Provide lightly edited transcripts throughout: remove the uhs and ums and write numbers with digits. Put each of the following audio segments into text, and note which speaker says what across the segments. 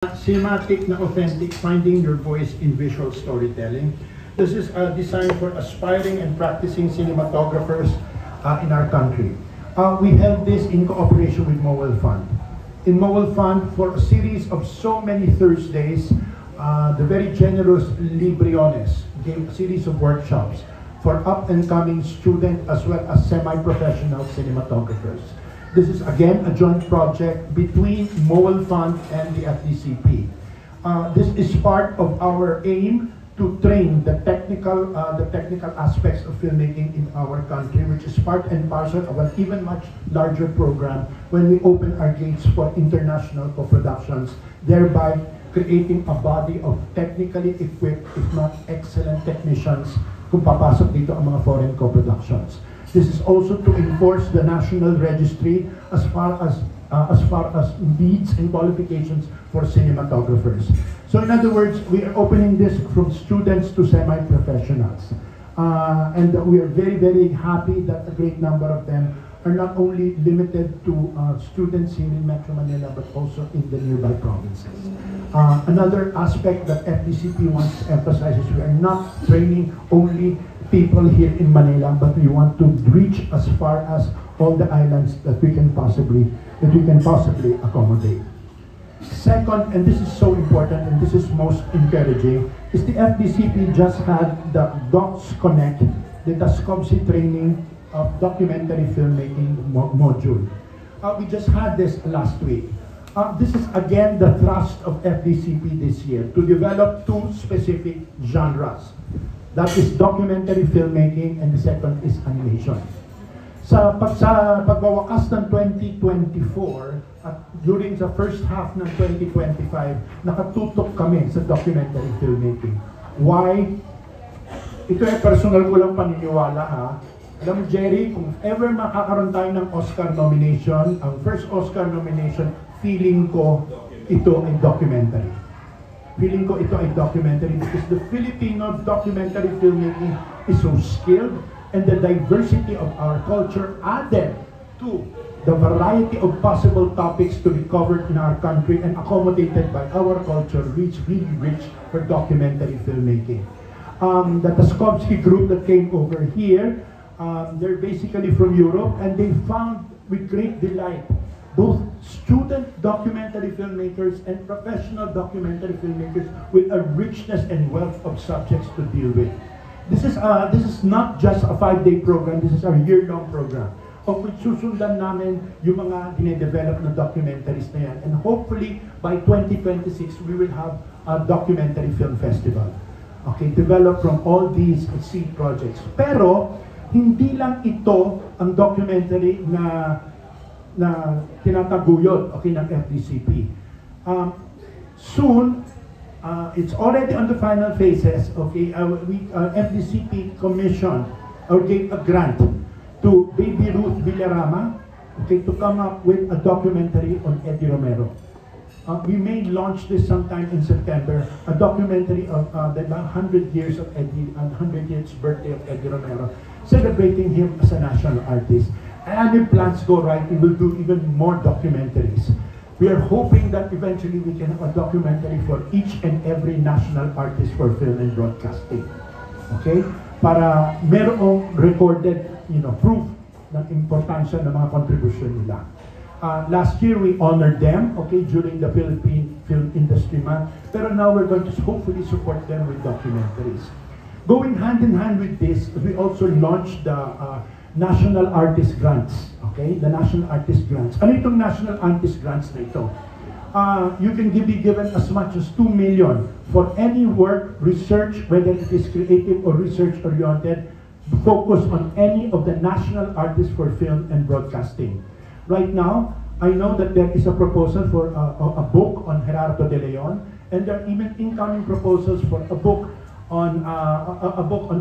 Speaker 1: Cinematic na authentic, finding your voice in visual storytelling. This is designed for aspiring and practicing cinematographers in our country. We held this in cooperation with Mowel Fund. In Mowel Fund, for a series of so many Thursdays, the very generous Libriones gave a series of workshops for up-and-coming student as well as semi-professional cinematographers. This is again a joint project between Mowel Fund and the FDCP. This is part of our aim to train the technical aspects of filmmaking in our country, which is part and parcel of an even much larger program when we open our gates for international co-productions, thereby creating a body of technically equipped, if not excellent technicians kung papasok dito ang mga foreign co-productions. This is also to enforce the national registry as far as needs and qualifications for cinematographers. So in other words, we are opening this from students to semi-professionals. And we are very, very happy that a great number of them are not only limited to students here in Metro Manila, but also in the nearby provinces. Another aspect that FDCP wants to emphasize is we are not training only people here in Manila, but we want to reach as far as all the islands that we can possibly accommodate. Second, and this is so important and this is most encouraging, is the FDCP just had the Docs Connect, the DASCOMSI training of documentary filmmaking module. We just had this last week. This is again the thrust of FDCP this year, to develop two specific genres. That is documentary filmmaking, and the second is animation. Sa pagwawakas ng 2024 at during the first half ng 2025, nakatutok kami sa documentary filmmaking. Why? Ito ay personal ko lang paniniwala ha. Alam mo Jerry, kung ever makakaroon tayo ng Oscar nomination, ang first Oscar nomination, feeling ko ito ay documentary. Feeling ko ito ay documentary because the Filipino documentary filmmaking is so skilled, and the diversity of our culture added to the variety of possible topics to be covered in our country and accommodated by our culture, which really rich for documentary filmmaking. The Taskovsky group that came over here, they're basically from Europe, and they found with great delight both student documentary filmmakers and professional documentary filmmakers with a richness and wealth of subjects to deal with. This is not just a 5-day program, this is our year-long program, of which susundan namin yung mga dinedevelop na documentaries na yan. And hopefully, by 2026, we will have a documentary film festival. Okay, developed from all these seed projects. Pero, hindi lang ito ang documentary na tinataguyod, okay, ng FDCP. Soon, it's already on the final phases, okay, FDCP commissioned or gave a grant to Baby Ruth Villarama, okay, to come up with a documentary on Eddie Romero. We may launch this sometime in September, a documentary of the 100 years of Eddie, 100 years birthday of Eddie Romero, celebrating him as a national artist. And if plans go right, we will do even more documentaries. We are hoping that eventually we can have a documentary for each and every national artist for film and broadcasting. Okay? Para merong recorded, proof ng importansya ng mga contribution nila. Last year we honored them, okay, during the Philippine Film Industry Month. Pero now we're going to hopefully support them with documentaries. Going hand in hand with this, we also launched the National Artist Grants, okay? The National Artist Grants. Ano itong National Artist Grants na ito? You can be given as much as 2 million for any work, research, whether it is creative or research-oriented, focus on any of the national artists for film and broadcasting. Right now, I know that there is a proposal for a book on Gerardo de Leon, and there are even incoming proposals for a book on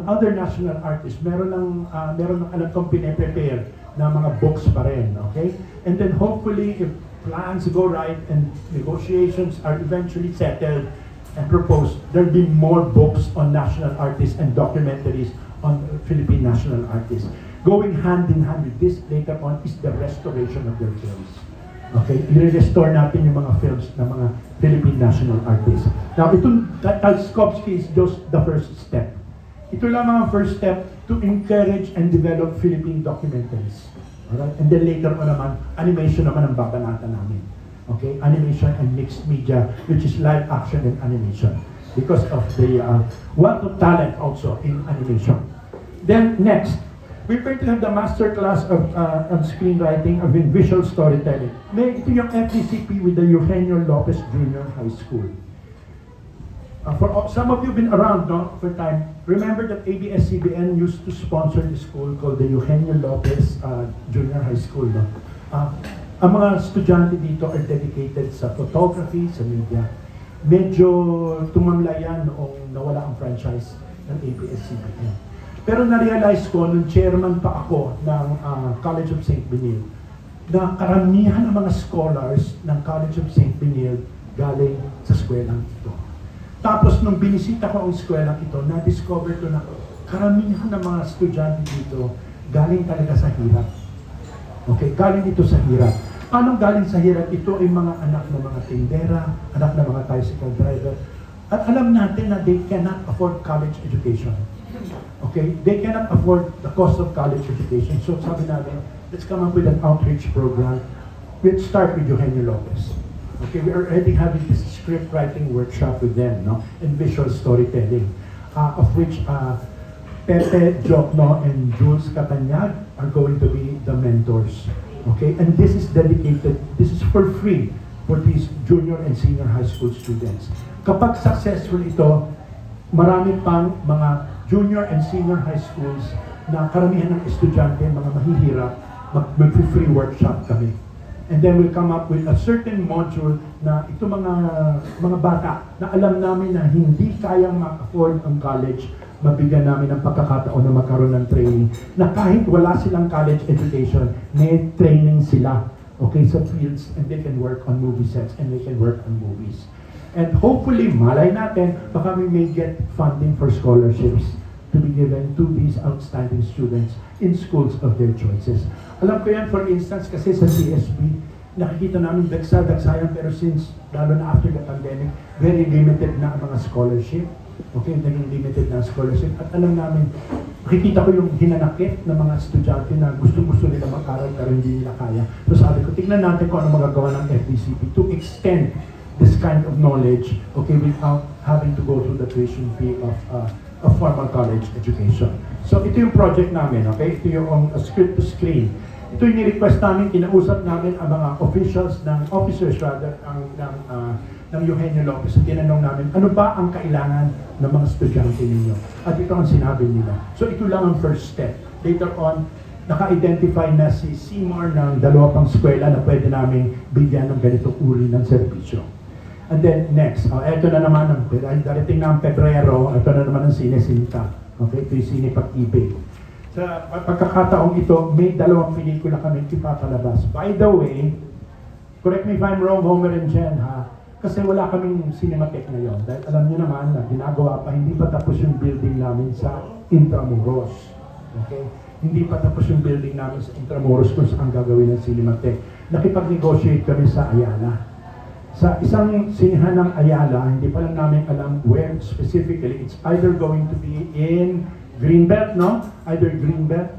Speaker 1: other national artists. Meron ng alam kong pine-prepare na mga books pa rin, okay? And then hopefully, if plans go right and negotiations are eventually settled and proposed, there'll be more books on national artists and documentaries on Philippine national artists. Going hand in hand with this later on is the restoration of their films. Okay, i-restore natin yung mga films ng mga Philippine national artists. Now, itong Tarkovsky is just the first step. Ito lang ang first step to encourage and develop Philippine documentaries. Alright? And then later on naman, animation naman ang babanatan namin. Okay, animation and mixed media, which is live action and animation, because of the wealth of talent also in animation. Then next, we're going to have the master class of screenwriting, of visual storytelling. Ito yung FDCP with the Eugenio Lopez Jr. High School. For some of you been around, no, for time, remember that ABS-CBN used to sponsor the school called the Eugenio Lopez Junior High School. No? Ang mga estudyante dito are dedicated sa photography, sa media. Medyo tumamla yan noong nawala ang franchise ng ABS-CBN. Pero na-realize ko, nung chairman pa ako ng College of St. Benil, na karamihan ng mga scholars ng College of St. Benil galing sa eskwelang ito. Tapos nung binisita ko ang eskwelang ito, na-discover ko na karamihan ng mga estudyante dito galing talaga sa hirap. Okay, galing ito sa hirap. Anong galing sa hirap? Ito ay mga anak ng mga tindera, anak ng mga tricycle driver. At alam natin na they cannot afford college education. Okay, they cannot afford the cost of college education. So sabi natin, let's come up with an outreach program. Let's start with Eugenio Lopez. Okay, we are already having this script writing workshop with them, no, and visual storytelling, of which Pepe Jokno and Jules Catanyag are going to be the mentors. Okay, and this is dedicated, this is for free for these junior and senior high school students. Kapag successful ito, marami pang mga junior and senior high schools na karamihan ng estudyante, mga mahihirap, mag-free workshop kami. And then we'll come up with a certain module na ito mga bata na alam namin na hindi kayang ma-afford ang college, mabigyan namin ng pagkakataon na magkaroon ng training, na kahit wala silang college education, may training sila, okay, sa fields, and they can work on movie sets and they can work on movies. And hopefully, malay natin, baka we may get funding for scholarships to be given to these outstanding students in schools of their choices. Alam ko yan, for instance, kasi sa CSB, nakikita namin dagsa-dagsayan, pero since, lalo na after the pandemic, very limited na ang mga scholarship. Okay, naging limited na scholarship. At alam namin, nakikita ko yung hinanakit ng mga estudyante na gusto-gusto nila mag-aral pero hindi nila kaya. So sabi ko, tignan natin kung ano magagawa ng FDCP to extend this kind of knowledge, okay, without having to go through the tuition fee of formal college education. So ito yung project namin, okay? Ito yung script to screen. Ito yung ni-request namin, kinausap namin ang mga officials, officers rather, ng Eugenio Lopez. At tinanong namin, ano ba ang kailangan ng mga estudyante ninyo? At ito ang sinabi nila. So ito lang ang first step. Later on, naka-identify na si Seymour ng dalawa pang eskwela na pwede namin bigyan ng ganitong uri ng serbisyo. And then next, ito na naman, darating na ang Pebrero, ito na naman ang Sine Sinta. Okay, ito yung Sine Pag-ibig. Sa pagkakataong ito, may dalawang pelikula kami ipapalabas. By the way, correct me if I'm wrong, Homer and Jen, ha? Kasi wala kaming Cinematheque ngayon. Dahil alam niyo naman na ginagawa pa, hindi pa tapos yung building namin sa Intramuros. Okay? Hindi pa tapos yung building namin sa Intramuros kung saan gagawin ng Cinematheque. Nakipag-negotiate kami sa Ayala. Sa isang sinihan ng Ayala, hindi pa lang namin alam where specifically. It's either going to be in Greenbelt, no? Either Greenbelt.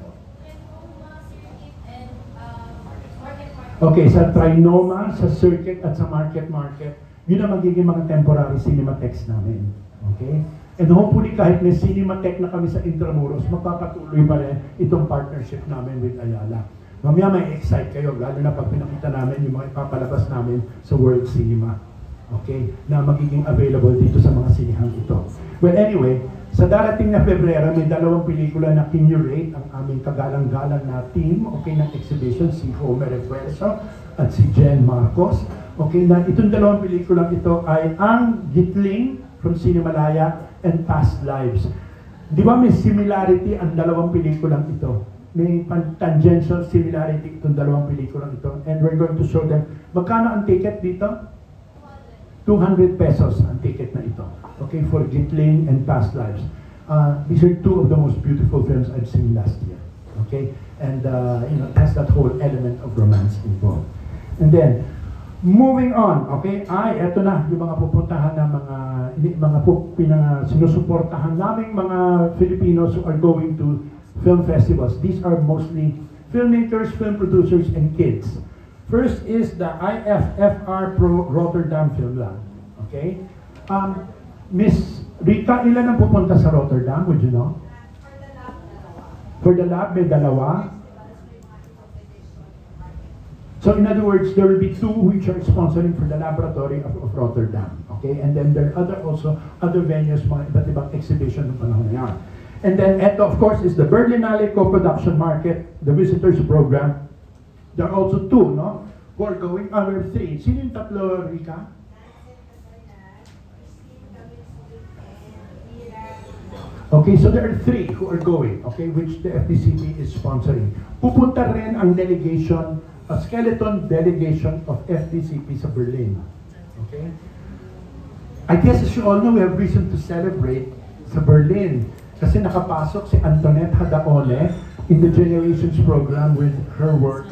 Speaker 1: Okay, sa Trinoma, sa Circuit at sa Market. Yun ang magiging mga temporary cinematheques namin. Okay? And hopefully kahit may cinematheque na kami sa Intramuros, magpapatuloy pa rin itong partnership namin with Ayala. Mamaya may excite kayo, lalo na pag pinakita namin yung mga ipapalabas namin sa World Cinema. Okay? Na magiging available dito sa mga sinihang ito. Well, anyway, sa darating na Pebrero, may dalawang pelikula na kinurate ang aming kagalang-galang na team, okay, ng exhibition, si Homer Refuerzo at si Jen Marcos. Okay, na itong dalawang pelikula ito ay ang Gitling from Cinemalaya and Past Lives. Di ba may similarity ang dalawang pelikulang ito? May tangential similarity itong dalawang pelikulang ito. And we're going to show them. Magkano ang ticket dito? 200 pesos ang ticket na ito. Okay, for Gitling and Past Lives. These are two of the most beautiful films I've seen last year. Okay, and you know, it has that whole element of romance involved. And then, moving on, okay? Eto na, yung mga pupuntahan na sinusuportahan naming mga Filipinos who are going to film festivals. These are mostly filmmakers, film producers, and kids. First is the IFFR Pro Rotterdam Film Lab. Okay? Miss Rita, ilan ang pupunta sa Rotterdam? Would you know? For the lab, may dalawa. So in other words, there will be two which are sponsoring for the laboratory of Rotterdam. Okay? And then there are other venues, mga iba't ibang exhibition ng panahon na yan. And then, ito of course is the Berlinale Co-Production Market, the visitors program. There are also two, no? Who are going, there are three. Sino yung tatlo, Rika? Okay, so there are three who are going, okay, which the FDCP is sponsoring. Pupunta rin ang delegation, a skeleton delegation of FDCP sa Berlin. Okay? I guess as you all know, we have reason to celebrate sa Berlin. Kasi nakapasok si Antoinette Hadaone in the Generations program with her work,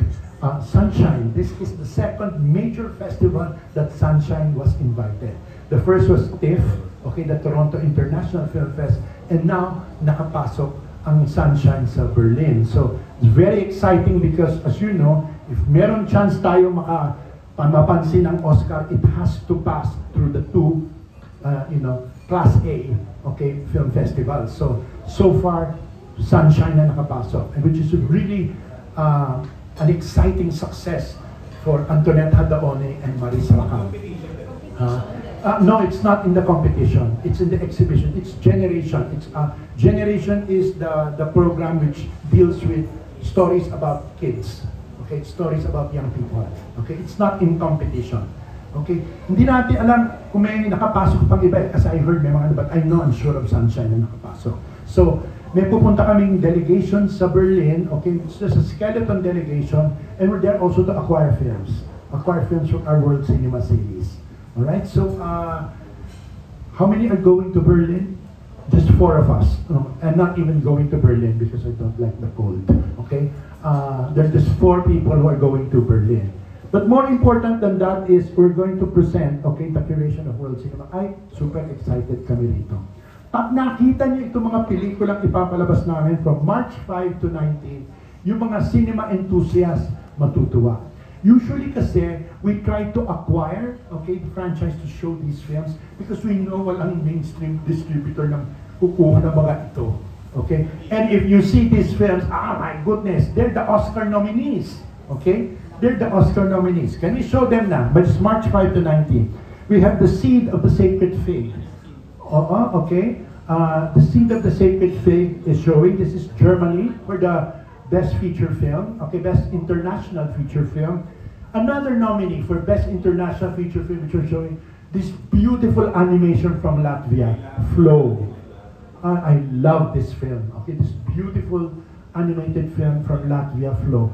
Speaker 1: Sunshine. This is the second major festival that Sunshine was invited. The first was TIFF, okay, the Toronto International Film Fest, and now nakapasok ang Sunshine sa Berlin. So it's very exciting because, as you know, if meron chance tayo mapansin ng Oscar, it has to pass through the two, Class A, okay, film festivals. So far, Sunshine na nakapasok, and which is really an exciting success for Antoinette Hadaone and Marisa Lacan. No, it's not in the competition. It's in the exhibition. It's Generation. Generation is the program which deals with stories about kids. Okay, stories about young people. Okay, it's not in competition. Okay, hindi natin alam kung may nakapasok pang iba kasi I heard may mga, but I know I'm sure of Sunshine na nakapasok. So may pupunta kaming delegation sa Berlin. Okay, it's just a skeleton delegation, and we're there also to acquire films for our World Cinema Series. Alright, so how many are going to Berlin? Just 4 of us. I'm not even going to Berlin because I don't like the cold. Okay, there's just 4 people who are going to Berlin. But more important than that is we're going to present, okay, the curation of World Cinema. Ay, super excited kami rito. Pag nakita niyo itong mga pelikulang ipapalabas namin from March 5 to 19, yung mga cinema enthusiasts matutuwa. Usually kasi, we try to acquire, okay, the franchise to show these films because we know walang mainstream distributor na kukuha ng mga ito. Okay? And if you see these films, my goodness, they're the Oscar nominees. Okay? They're the Oscar nominees. Can we show them now? But it's March 5 to 19. We have The Seed of the Sacred Faith. Okay. The Seed of the Sacred Faith is showing. This is Germany for the Best Feature Film. Okay, Best International Feature Film. Another nominee for Best International Feature Film, which are showing this beautiful animation from Latvia, Flow. I love this film. Okay, this beautiful animated film from Latvia, Flow.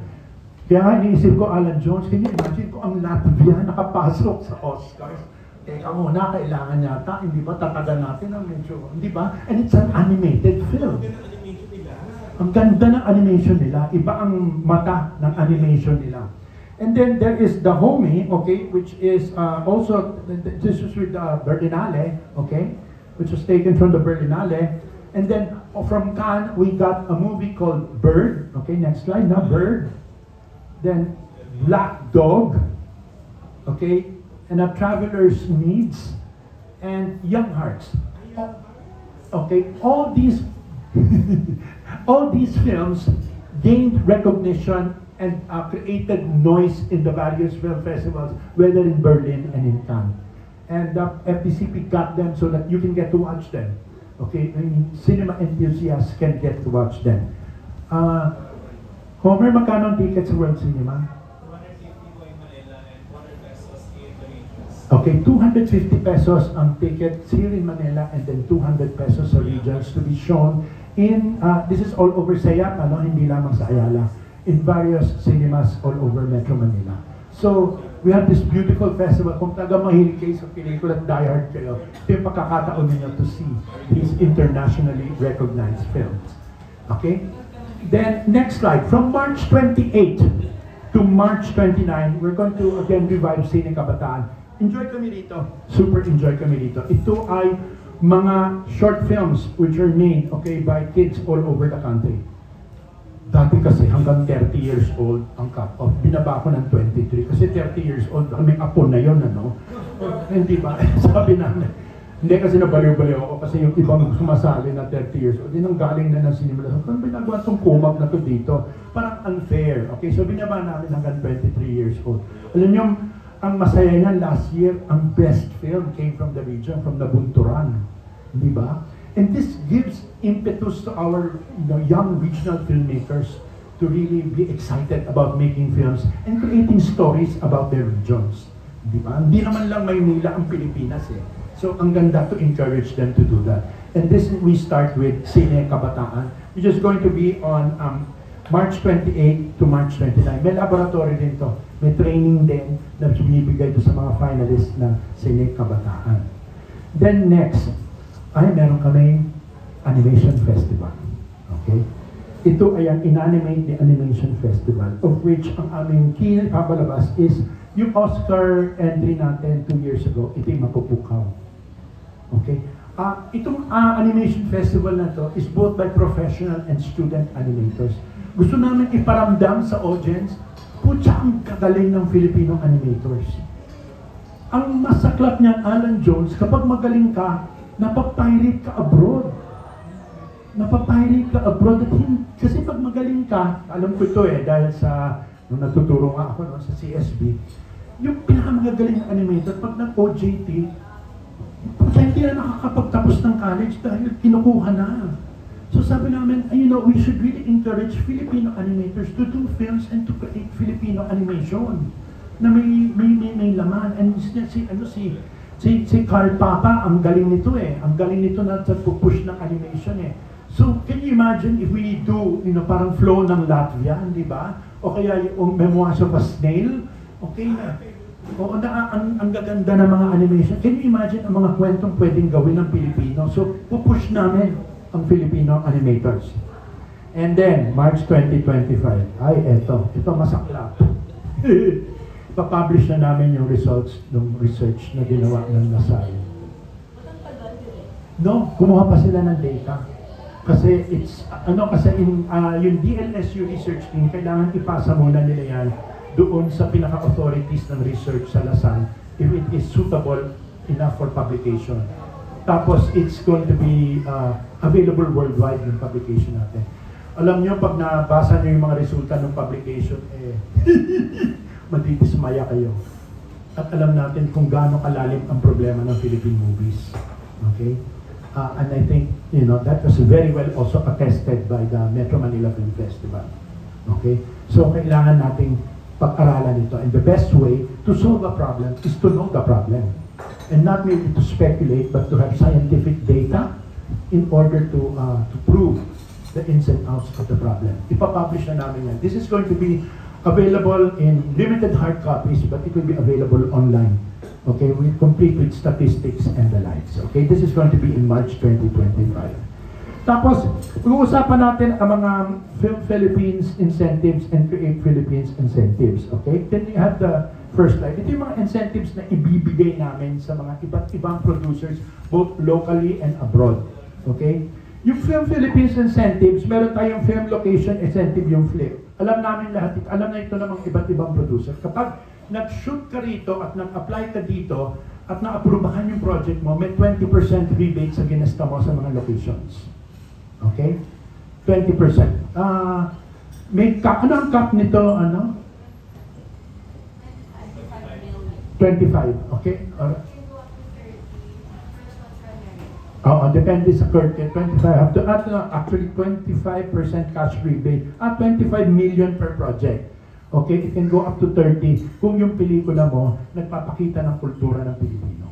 Speaker 1: Kaya nga, iniisip ko, Alan Jones, can you imagine kung ang Latvia nakapasok sa Oscars? Teka muna, kailangan yata, hindi ba tatagan natin ang medyo, hindi ba? And it's an animated film. Ang ganda ng animation nila, iba ang mata ng animation nila. And then there is The Homie, okay, which is also, this is with Berlinale, okay, which was taken from the Berlinale. And then from Cannes, we got a movie called Bird, okay, next slide, now Bird. Then Black Dog, okay, and A Traveler's Needs, and Young Hearts. Okay, all these films gained recognition and created noise in the various film festivals, whether in Berlin and in Cannes. And FDCP got them so that you can get to watch them. Okay, I mean, cinema enthusiasts can get to watch them. Homer, magkano ang ticket sa World Cinema?
Speaker 2: 250 po in Manila and 100 pesos in the regions.
Speaker 1: Okay, 250 pesos ang ticket here in Manila and then 200 pesos sa regions to be shown in, this is all over Sayap, hindi lamang sa Ayala, in various cinemas all over Metro Manila. So, we have this beautiful festival. Kung taga mahilig kayo sa pelikula at diehard kayo, ito yung pagkakataon ninyo to see these internationally recognized films. Okay? Then, next slide. From March 28 to March 29, we're going to again revive Sine Kabataan. Enjoy kami rito. Super enjoy kami rito. Ito ay mga short films which are made, okay, by kids all over the country. Dati kasi hanggang 30 years old ang cut-off. Binaba ko ng 23 kasi 30 years old, may apo na yon, ano? Hindi ba? Sabi namin, hindi kasi nabaliw-baliw ako kasi yung ibang sumasali na 30 years old, yun ang galing na ng sinimula. Kung binagawa itong kumag na to dito, parang unfair. Okay, so binaba namin hanggang 23 years old. Alam niyo, ang masaya niyan last year, ang best film came from the region, from Nabunturan. Di ba? And this gives impetus to our young regional filmmakers to really be excited about making films and creating stories about their regions. Di ba? Hindi naman lang Maynila ang Pilipinas eh. So, ang ganda to encourage them to do that. And this, we start with Sine Kabataan, which is going to be on March 28 to March 29. May laboratory din to. May training din na binibigay to sa mga finalists ng Sine Kabataan. Then next, meron kaming Animation Festival. Okay? Ito ay ang Inanimate the Animation Festival, of which ang aming kinapabalabas is yung Oscar entry natin 2 years ago, ito yung Mapupukaw. Okay? Itong Animation Festival na to is both by professional and student animators. Gusto namin iparamdam sa audience, putya ang kagaling ng Filipino animators. Ang masaklap niyan, Alan Jones, kapag magaling ka, napapirate ka abroad. Napapirate ka abroad. Kasi pag magaling ka, alam ko ito dahil sa, nung natuturo nga ako sa CSB, yung pinakamagaling na animator, pag nag-OJT, hindi na nakakapagtapos ng college dahil kinukuha na. So sabi namin, we should really encourage Filipino animators to do films and to create Filipino animation na may laman. And si Carl Papa, ang galing nito Ang galing nito na sa push ng animation So, can you imagine if we do, parang flow ng Latvia, di ba? O kaya yung Memoirs of a Snail, okay na. Oo, ang gaganda ng mga animation. Can you imagine ang mga kwentong pwedeng gawin ng Pilipino? So, pupush namin ang Filipino animators. And then, March 2025, ito masaklap. Ipapublish na namin yung results ng research na ginawa ng NASAI. No, kumuha pa sila ng data. Kasi yung DLSU research team, kailangan ipasa muna nila yan doon sa pinaka-authorities ng research sa Lasan if it is suitable enough for publication. Tapos, it's going to be available worldwide yung publication natin. Alam nyo, pag nabasa nyo yung mga resulta ng publication, matitismaya kayo. At alam natin kung gaano kalalim ang problema ng Philippine movies. Okay? And I think, that was very well also attested by the Metro Manila Film Festival. Okay? So, kailangan nating pag-aralan ito. And the best way to solve a problem is to know the problem. And not merely to speculate, but to have scientific data in order to prove the ins and outs of the problem. Ipapublish na namin yan. This is going to be available in limited hard copies, but it will be available online. Okay, complete with statistics and the likes. Okay, this is going to be in March 2025. Tapos, pag-uusapan natin ang mga Film Philippines incentives and Create Philippines incentives. Okay, then you have the first slide. Ito yung mga incentives na ibibigay namin sa mga iba't ibang producers, both locally and abroad. Okay? Yung Film Philippines incentives, meron tayong film location incentive, yung FLIP. Alam namin lahat, alam na ito ng mga iba't ibang producer. Kapag nag-shoot ka rito at nag-apply ka dito at na-aprubahan yung project mo, may 20% rebate sa ginasta mo sa mga locations. Okay? 20%. Ano ang cap nito? 25. Okay? Depende sa curtain. 25 up to actually 25% cash rebate. 25 million per project. Okay, it can go up to 30 kung yung pelikula mo nagpapakita ng kultura ng Pilipino.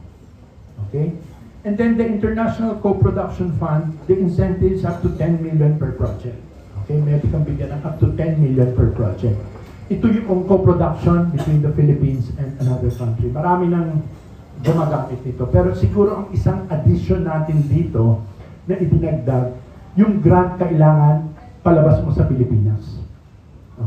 Speaker 1: Okay? And then the International Co-Production Fund, the incentives up to 10 million per project. Okay, may kang bigyan ng up to 10 million per project. Ito yung co-production between the Philippines and another country. Marami nang gumagamit nito. Pero siguro ang isang addition natin dito na idinagdag, yung grant kailangan palabas mo sa Pilipinas.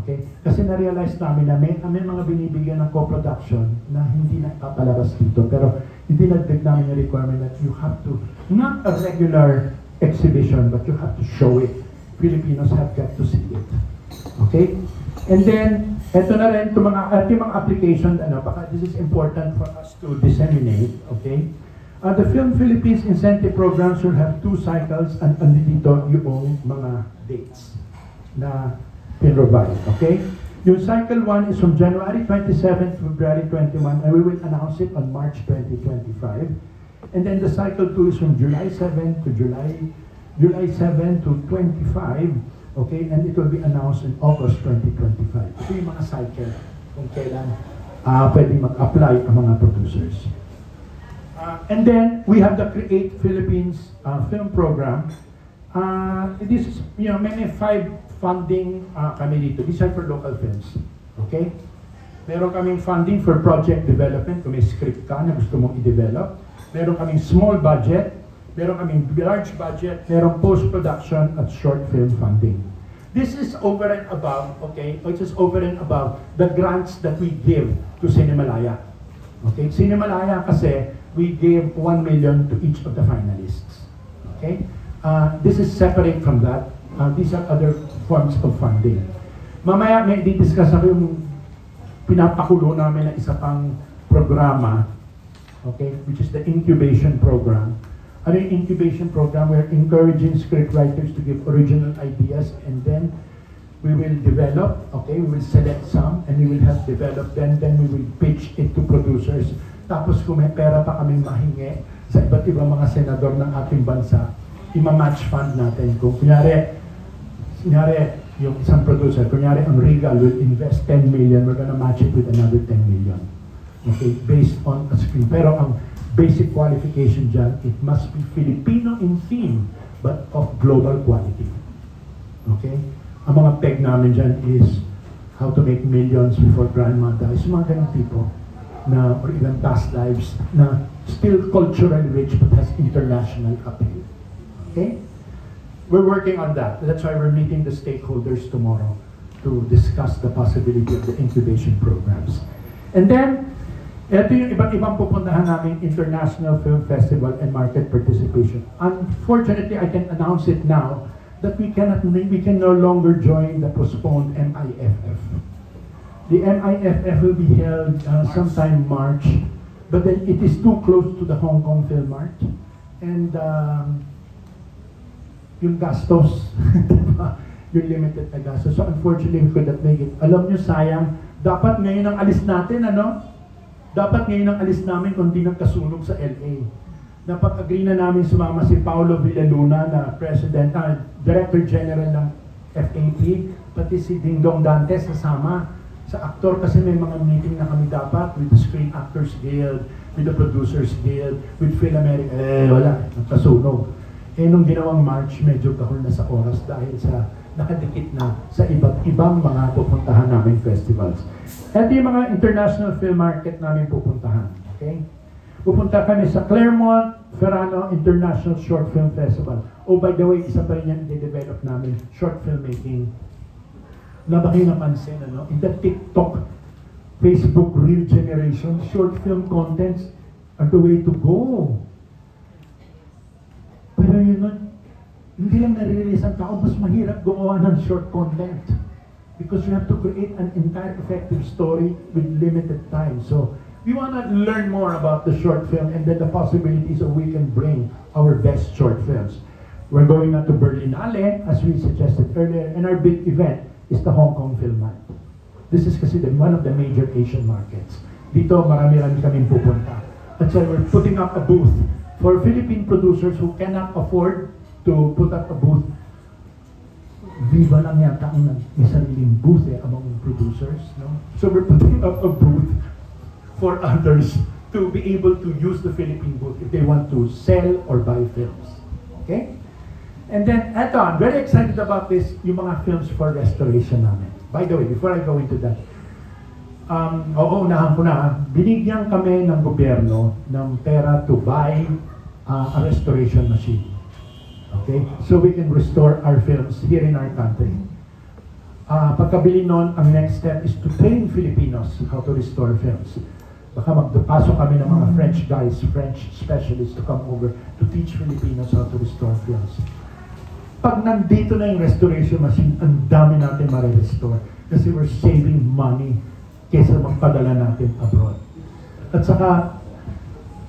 Speaker 1: Okay? Kasi na-realize namin na may mga binibigyan ng co-production na hindi na ipapalabas dito. Pero hindi nagdag namin yung requirement that you have to, not a regular exhibition, but you have to show it. Filipinos have got to see it. Okay? And then, ito na rin, yung mga application, baka this is important for us to disseminate. Okay? The Film Philippines incentive programs will have 2 cycles and andito yung mga dates na pin-provide. Okay? Yung cycle 1 is from January 27 to February 21 and we will announce it on March 2025. And then the cycle 2 is from July 7 to July 7 to 25. Okay? And it will be announced in August 2025. Ito yung mga cycle kung kailan pwedeng mag-apply ang mga producers. And then we have the Create Philippines film program. This is, may 5 funding kami dito. These are for local films. Okay? Meron kaming funding for project development. Kung may script ka na gusto mong i-develop. Meron kaming small budget. Meron kaming large budget. Meron post-production at short film funding. This is over and above, okay? It is over and above the grants that we give to Cinemalaya. Okay? Cinemalaya kasi we gave 1 million to each of the finalists. Okay? This is separate from that. These are other forms of funding. Mamaya may di-discuss ako yung pinapakulo namin na isa pang programa, okay, which is the incubation program. Ano yung incubation program? We're encouraging scriptwriters to give original ideas and then we will develop, okay, we will select some and we will have developed them, then we will pitch it to producers. Tapos kung may pera pa kaming mahingi sa iba't ibang mga senador ng ating bansa, ima-match fund natin. Kung kunyari, yung isang producer, kunyari ang Regal will invest 10 million, we're gonna match it with another 10 million. Okay, based on a screen. Pero ang basic qualification dyan, it must be Filipino in theme, but of global quality. Okay? Ang mga peg namin dyan is how to make millions before grandma dies. Mga ganang tipo na, or even past lives, na still culturally rich but has international appeal. Okay? We're working on that. That's why we're meeting the stakeholders tomorrow to discuss the possibility of the incubation programs. And then, ito yung iba't ibang pupuntahan namin International Film Festival and market participation. Unfortunately, I can announce it now that we can no longer join the postponed MIFF. The MIFF will be held sometime March, but then it is too close to the Hong Kong Film Mart. And yung gastos, yung limited na gastos. So unfortunately, we could not make it. Alam nyo, sayang, dapat ngayon ang alis natin, ano? Dapat ngayon ang alis namin kung di nagkasunog sa LA. Napag-agree na namin sumama si Paolo Villaluna na Director General ng FAP, pati si Dingdong Dantes kasama. Sa aktor kasi may mga meeting na kami dapat with the Screen Actors Guild, with the Producers Guild, with PhilAmerica. Wala, nagkasunog. Nung ginawang March, medyo kahul na sa oras dahil sa nakadikit na sa iba't ibang mga pupuntahan namin festivals. Ito yung mga international film market namin pupuntahan. Okay? Pupunta kami sa Claremont Ferrano International Short Film Festival. Oh, by the way, isa pa rin yan i-develop namin, short filmmaking. Na ba kayo napansin, ano? In the TikTok, Facebook Reel generation, short film contents are the way to go. Pero yun nun, hindi lang nare-release ang tao, mas mahirap gumawa ng short content. Because you have to create an entire effective story with limited time. So, we want to learn more about the short film and then the possibilities of we can bring our best short films. We're going out to Berlinale, as we suggested earlier, and our big event is the Hong Kong Film Mart. This is kasi one of the major Asian markets. Dito, marami-rami kaming pupunta. At so we're putting up a booth for Philippine producers who cannot afford to put up a booth. Viva lang yata ang may sariling booth among producers. No? So we're putting up a booth for others to be able to use the Philippine booth if they want to sell or buy films. Okay? And then, eto, I'm very excited about this, yung mga films for restoration namin. By the way, before I go into that, unahan ko na, binigyan kami ng gobyerno ng pera to buy a restoration machine. Okay? So we can restore our films here in our country. Pagkabili nun, ang next step is to train Filipinos how to restore films. Baka magpasok kami ng mga French guys, French specialists to come over to teach Filipinos how to restore films. Pag nandito na yung restoration machine, ang dami natin ma-restore kasi we're saving money kaysa magpadala natin abroad. At saka,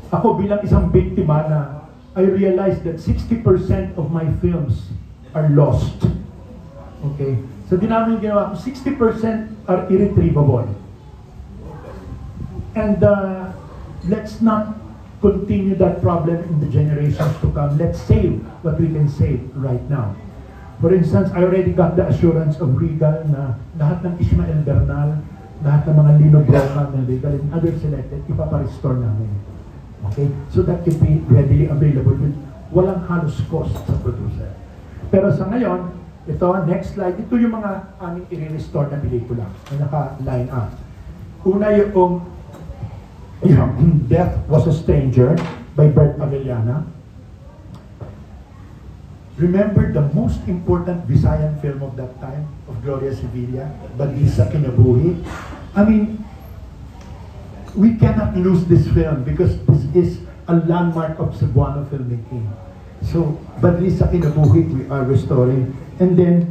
Speaker 1: ako bilang isang biktima na I realized that 60% of my films are lost. Okay? So di namin ginawa, 60% are irretrievable. And let's not continue that problem in the generations to come. Let's save what we can save right now. For instance, I already got the assurance of Regal na lahat ng Ismael Bernal, lahat ng mga Lino Broca ng Regal and other selected, ipaparestore namin. Okay? So that can be readily available with walang halos cost sa producer. Pero sa ngayon, ito, next slide, ito yung mga aming i-restore na pelikula na naka-line up. Una yung Death Was a Stranger by Bert Avellana. Remember the most important Visayan film of that time, of Gloria Sevilla, Balisa Kinabuhi? I mean, we cannot lose this film because this is a landmark of Cebuano filmmaking. So, Balisa Kinabuhi, we are restoring. And then,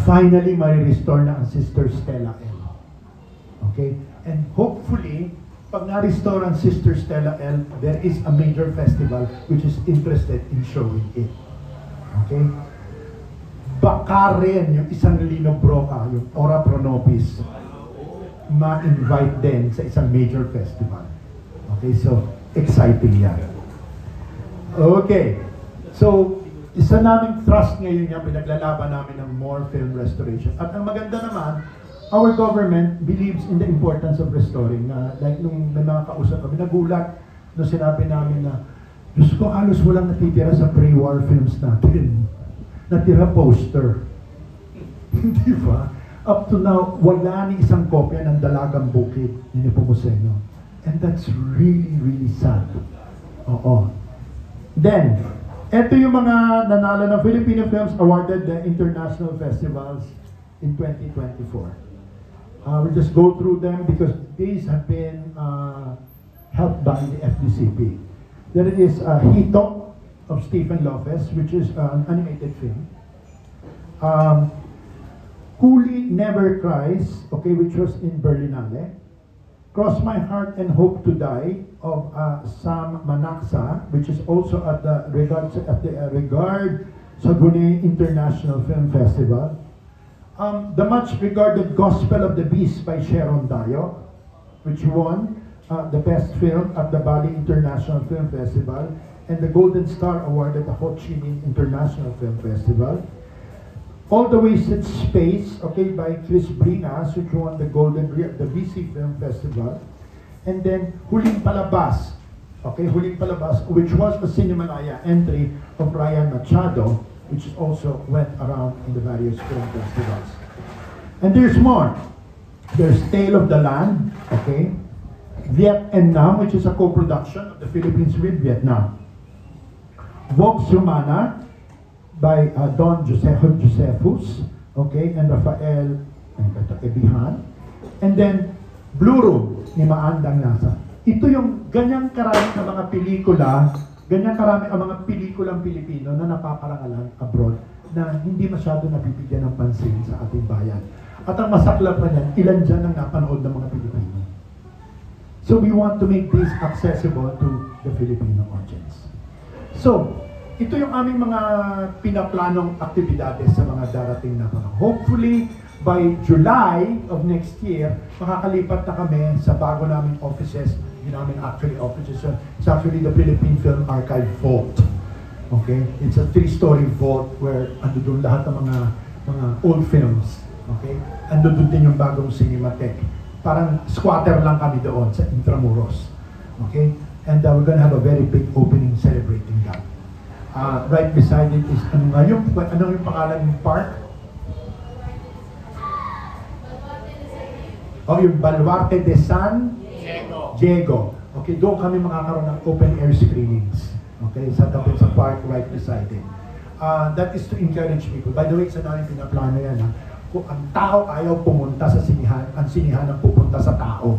Speaker 1: finally, ma-restore na ang Sister Stella L. Okay? And hopefully, pag na-restore ang Sister Stella L, there is a major festival which is interested in showing it. Okay? Baka rin yung isang Lino Broca, yung Ora Pro Nobis, ma-invite din sa isang major festival. Okay? So, exciting yan. Okay. So, isa naming thrust ngayon yung pinaglalaban namin ng more film restoration. At ang maganda naman, our government believes in the importance of restoring. Like nung may mga kausap kami, nagulat nung sinabi namin na, Diyos ko, halos walang natitira sa pre-war films natin. Natira poster. Di ba? Up to now, wala ni isang kopya ng Dalagang Bukid ni Nepomuceno. And that's really, really sad. Oo. Then, eto yung mga nanalo ng Filipino films awarded the international festivals in 2024. We'll just go through them because these have been helped by the FDCP. There is Hito of Stephen Lopez, which is an animated film. Coolie Never Cries, okay, which was in Berlinale. Cross My Heart and Hope to Die of Sam Manaksa, which is also at the Regard Saguenay International Film Festival. The much regarded Gospel of the Beast by Sharon Dayo, which won the best film at the Bali International Film Festival and the Golden Star Award at the Ho Chi Minh International Film Festival. All the Wasted Space, okay, by Chris Bringas, which won the Golden Reel at the BC Film Festival. And then Huling Palabas, okay, Huling Palabas, which was a Cinemalaya entry of Ryan Machado, which also went around in the various film festivals. And there's more. There's Tale of the Land, okay, Viet and Nam, which is a co-production of the Philippines with Vietnam. Vox Humana by Don Josephus, okay, and Rafael Ebihan. And then Blue Room ni Maandang Nasa. Ito yung ganyang karami ng mga pelikula, ganyan karami ang mga pelikulang Pilipino na napaparangalan abroad na hindi masyado nabibigyan ng pansin sa ating bayan. At ang masaklap pa niyan, ilan dyan ang napanood ng mga Pilipino. So we want to make this accessible to the Filipino audience. So, ito yung aming mga pinaplanong aktibidades sa mga darating na panahon. Hopefully, by July of next year, makakalipat na kami sa bago naming offices. Hindi namin actually offices. It's actually the Philippine Film Archive Vault. Okay? It's a 3-story vault where ando doon lahat ng mga old films. Okay? Ando doon din yung bagong Cinematheque. Parang squatter lang kami doon sa Intramuros. Okay? And we're gonna have a very big opening celebrating that. Right beside it is, ano yung pangalan ng park? Oh, yung Baluarte de San Diego. Okay, doon kami makakaroon ng open air screenings. Okay, sa tabi sa park right beside it. That is to encourage people. By the way, sa namin pinaplano yan. kung ang tao ayaw pumunta sa sinihan, ang sinihan ang pupunta sa tao.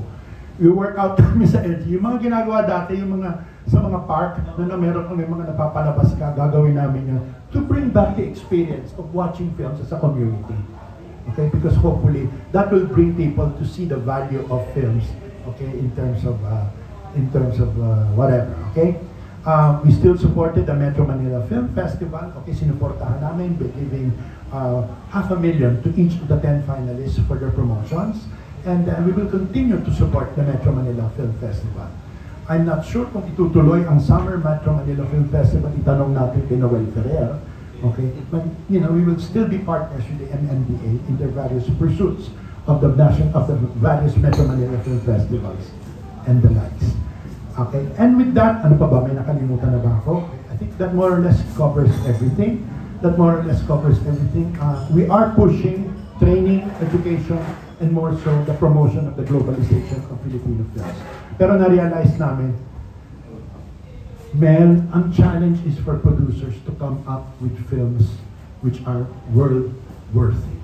Speaker 1: We work out kami sa LG. Yung mga ginagawa dati, yung mga sa mga park na meron kami mga napapalabas ka, gagawin namin yun to bring back the experience of watching films as a community. Okay, because hopefully that will bring people to see the value of films. Okay, in terms of whatever. Okay, we still supported the Metro Manila Film Festival. Okay, sinuportahan namin by giving $500,000 to each of the 10 finalists for their promotions, and we will continue to support the Metro Manila Film Festival. I'm not sure kung itutuloy ang Summer Metro Manila Film Festival. Itanong natin kay Noel Ferrer. Okay, but you know, we will still be partners with the MMDA in their various pursuits of the various Metro Manila Film Festivals and the likes. Okay, and with that, ano pa ba? May nakalimutan na ba ako? I think that more or less covers everything. We are pushing training, education, and more so the promotion of the globalization of Filipino films. Pero na-realize namin, ang challenge is for producers to come up with films which are world-worthy.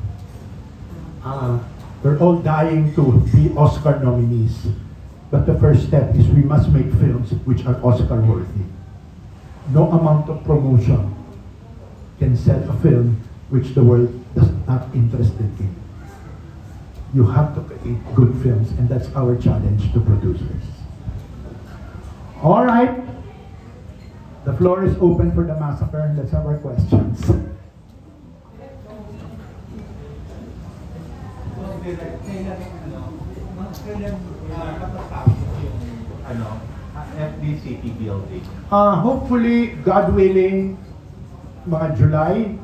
Speaker 1: We're all dying to be Oscar nominees. But the first step is we must make films which are Oscar-worthy. No amount of promotion can sell a film which the world is not interested in. You have to create good films, and that's our challenge to producers. All right. The floor is open for the massacre. Let's have our questions.
Speaker 3: FDCT building.
Speaker 1: Hopefully, God willing, mga July,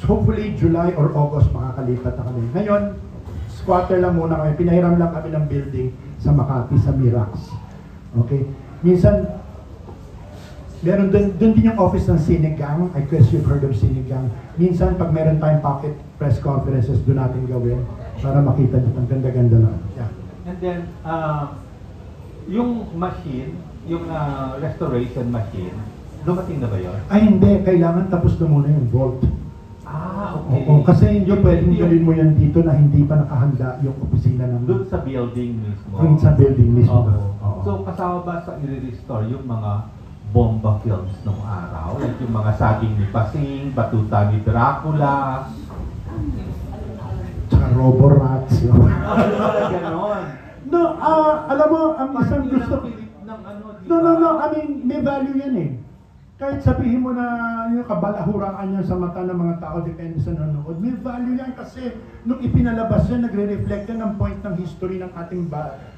Speaker 1: hopefully July or August makakalipat na kami. Ngayon, squatter lang muna kami. Pinahiram lang kami ng building sa Makati, sa Mirax. Okay? Minsan, meron doon din yung office ng Sinigang. I guess you've heard of Sinigang. Minsan, pag meron tayong pocket press conferences, doon natin gawin para makita nyo. Ang ganda-ganda lang. Yeah.
Speaker 3: And then, yung machine, yung restoration machine, dumating na ba yun?
Speaker 1: Ay, hindi. Kailangan tapos na muna yung vault.
Speaker 3: Okay.
Speaker 1: Oo, kasi hindi pwedeng galin mo yan dito na hindi pa nakahanda yung opisina ng...
Speaker 3: Doon sa building mismo?
Speaker 1: Doon sa building mismo.
Speaker 3: Oo. So, kasama ba sa i-restore yung mga bomba films nung araw? Like yung mga Saging ni Pasing, Batuta ni Dracula?
Speaker 1: Tsaka Roborats.
Speaker 3: Ganon.
Speaker 1: No, alam mo, ang isang gusto... No, I mean, may value yan eh. Kahit sabihin mo na yung kabalahuraan yan sa mata ng mga tao, depende sa nanonood, may value yan kasi nung ipinalabas yan, nagre-reflect yan ng point ng history ng ating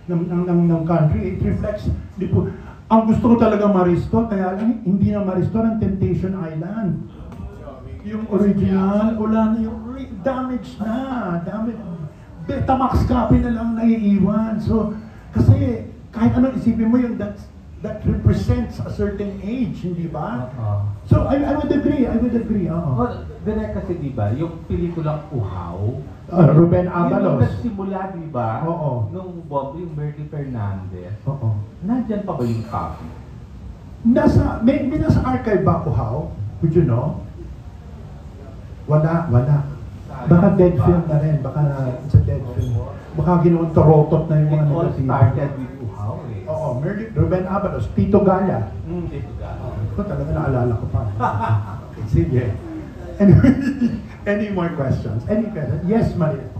Speaker 1: ng country. It reflects, di po, ang gusto ko talaga ma-restore, kaya lang hindi na ma-restore ang Temptation Island. Yung original, wala na yung damage na, Betamax copy na lang naiiwan. So, kasi kahit anong isipin mo yung that represents a certain age, hindi ba? So, I would agree.
Speaker 3: Well, direct kasi di ba, yung pelikulang Uhaw,
Speaker 1: Ruben Avalos.
Speaker 3: Yung nagsimula, di ba?
Speaker 1: Oo.
Speaker 3: Nung Bob, yung Bertie Fernandez.
Speaker 1: Oo.
Speaker 3: Nandyan pa ba yung copy?
Speaker 1: May nasa archive ba Uhaw? Would you know? Wala. Baka dead film na rin. Baka it's a dead film. Baka ginoon tarotot na yung mga
Speaker 3: It all
Speaker 1: negatibo.
Speaker 3: started with Uhaw eh.
Speaker 1: Oo, Ruben Avalos, Tito Gala.
Speaker 3: Tito Gala.
Speaker 1: Ko talaga naalala ko pa. Okay, sige. Any more questions? Any questions? Yes, Maria.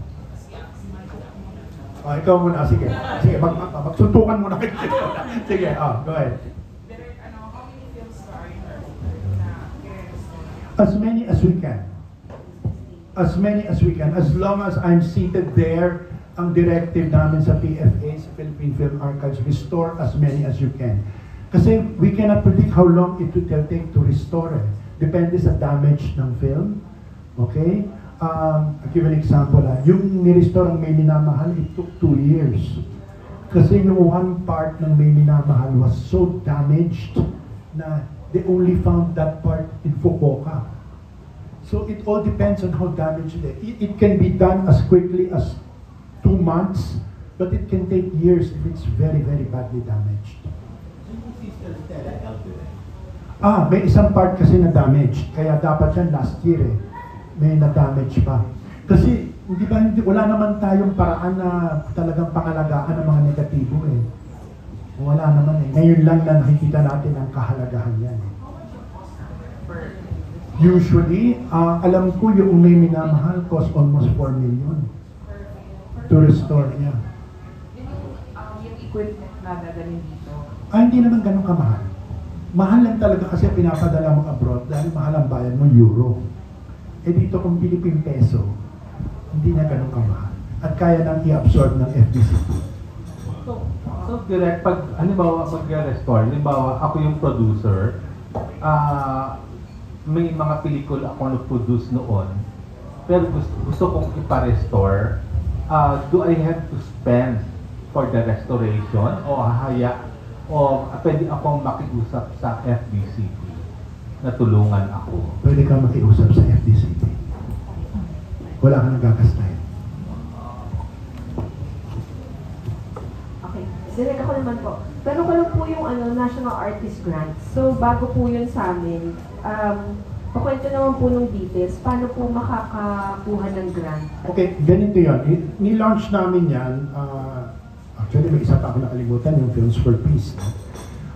Speaker 1: Ikaw muna. Sige, magsuntukan muna kayo. Sige, go ahead.
Speaker 4: How many films are in
Speaker 1: As many as we can. As many as we can. As long as I'm seated there, ang directive namin sa PFA, sa Philippine Film Archives, restore as many as you can. Kasi we cannot predict how long it will take to restore it. Depende sa damage ng film. Okay? I'll give an example. Yung nirestore ang May Minamahal, it took 2 years. Kasi yung one part ng May Minamahal was so damaged na they only found that part in Fukuoka. So it all depends on how damaged it is. It can be done as quickly as 2 months, but it can take years if it's very, very badly damaged. May isang part kasi na damaged, kaya dapat yan last year eh. May na-damage pa. Kasi, hindi ba, wala naman tayong paraan na talagang pangalagaan ng mga negatibo eh. Wala naman eh. Ngayon lang na nakikita natin ang kahalagahan yan. Usually, alam ko yung may minamahal cost almost 4 million to restore niya.
Speaker 4: Yung equipment na dadalhin dito.
Speaker 1: Hindi naman ganun kamahal. Mahal lang talaga kasi pinapadala mo abroad dahil mahal ang bayan mo euro. Eh dito kung Philippine peso, hindi na ganun kamahal. At kaya nang i-absorb ng FDCP.
Speaker 3: So direct, pag halimbawa mag-restore, halimbawa ako yung producer, may mga pelikula ako na-produce noon, pero gusto kong ipa-restore, do I have to spend for the restoration o pwede akong makiusap sa FDCP na tulungan ako?
Speaker 1: Pwede kang makiusap sa FDCP. Wala kang nagkakastahin.
Speaker 5: Okay. Direk ako naman po. Pero ko lang po yung National Artist Grant. So, bago po yun sa amin, pakwento naman po nung details, paano po makakakuha ng grant?
Speaker 1: Okay, ganito yun. Ni-launch namin yan, actually may isa pa ako nakalimutan, yung Films for Peace.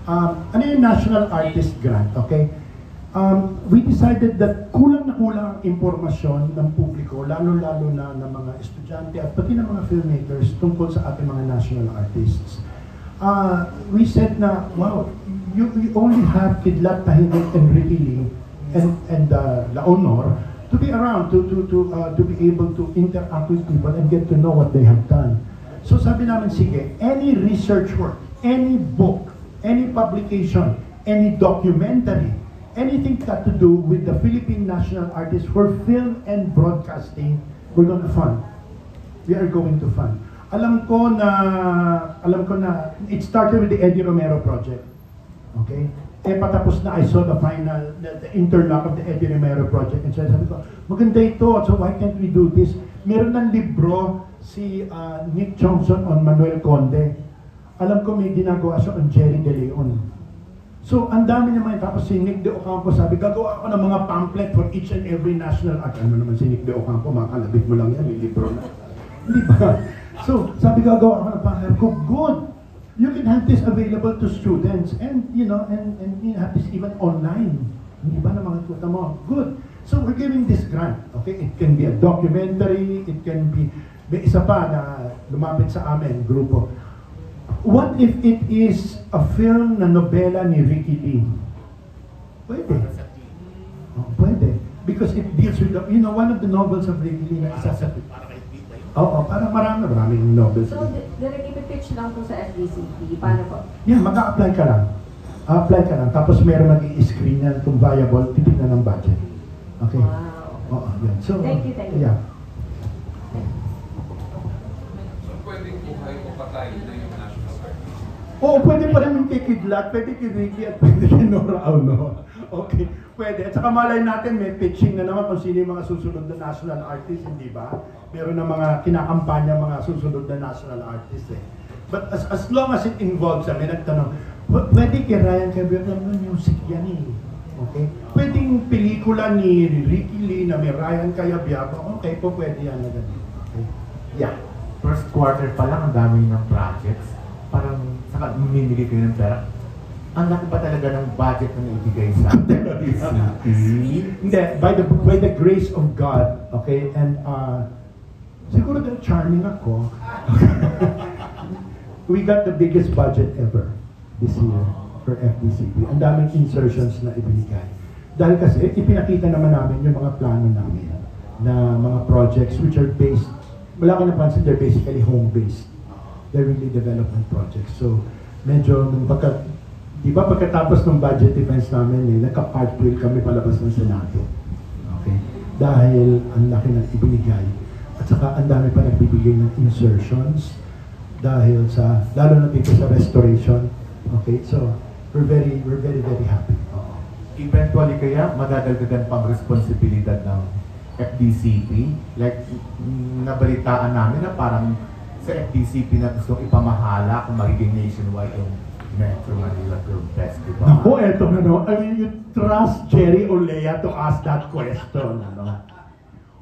Speaker 1: Ano yung National Artist Grant, okay? We decided that kulang na kulang ang impormasyon ng publiko, lalo-lalo na ng mga estudyante at pati ng mga filmmakers tungkol sa ating mga national artists. We said na, wow, you only have Kidlat, Tahimik, and Ricky Lee and La Honor to be around, to be able to interact with people and get to know what they have done. So sabi namin, sige, any research work, any book, any publication, any documentary, anything got to do with the Philippine national artists for film and broadcasting, we're going to fund. We are going to fund. Alam ko na, it started with the Eddie Romero project. Okay? Patapos na, I saw the final, the interlock of the Eddie Romero project. And so sabi ko, maganda ito, so why can't we do this? Meron ng libro si Nick Johnson on Manuel Conde. Alam ko may ginagawa siya on Jerry De Leon. So, ang dami naman. Tapos si Nick De Ocampo sabi, gagawa ako ng mga pamphlet for each and every national art. Ano naman si Nick De Ocampo, makalabit mo lang yan, may libro na. Hindi ba? So, sabi, gagawa ako ng pamphlet ko. Good! You can have this available to students and, you know, and you have this even online. Hindi ba na mga tuta mo? Good! So, we're giving this grant. Okay? It can be a documentary, it can be, may isa pa na lumapit sa amin, grupo. What if it is a film na nobela ni Ricky Lee? Pwede. Oh, pwede. Because it deals with, you know, one of the novels of Ricky Lee na isa sa... Oo, parang maraming novels.
Speaker 5: So, direct ipipitch lang po sa FDCP. Paano po?
Speaker 1: Yeah, mag-a-apply ka lang. Apply ka lang. Tapos meron mag-i-screen yan kung viable, titignan ng budget. Okay?
Speaker 5: Wow.
Speaker 1: Oo, yan. So,
Speaker 5: Thank you.
Speaker 1: Yeah.
Speaker 2: So, pwedeng buhay o patay na yung national art?
Speaker 1: Oo, pwede pa rin kay Kidlat, pwede kay Ricky at pwede kay Nora Auno. Okay, pwede. At saka malay natin, may pitching na naman kung sino yung mga susunod na national artist, hindi ba? Meron na mga kinakampanya mga susunod na national artist eh. But as long as it involves, may nagtanong, pwede kay Ryan Cabrera ng music yan eh. Okay? Pwedeng pelikula ni Ricky Lee na may Ryan Cayabyab, okay po pwede yan na ganun. Okay? Yeah.
Speaker 6: First quarter pa lang, ang dami ng projects. Parang saka mimili kayo ng pera. Ang laki ba talaga ng budget na naibigay sa FDCP?
Speaker 1: Hindi, by the grace of God, okay, and siguro dahil charming ako, we got the biggest budget ever this year for FDCP. Ang daming insertions na ibinigay. Dahil kasi ipinakita naman namin yung mga plano namin na mga projects which are based, wala ko napansin, they're basically home-based. They're really development projects. So, medyo nung di ba pagkatapos ng budget defense namin, nagka-cartwheel kami palabas ng Senado. Okay? Dahil ang laki ng ibinigay. At saka ang dami pa nagbibigay ng insertions dahil sa, lalo na dito sa restoration. Okay? So, we're very happy.
Speaker 6: Eventually kaya, madadagdagan pang responsibilidad ng FDCP? Like, nabalitaan namin na parang sa FDCP na gustong ipamahala kung magiging nationwide yung Metro Manila Film Festival.
Speaker 1: Ako, eto na no. I mean, you trust Jerry Olea to ask that question. Ano?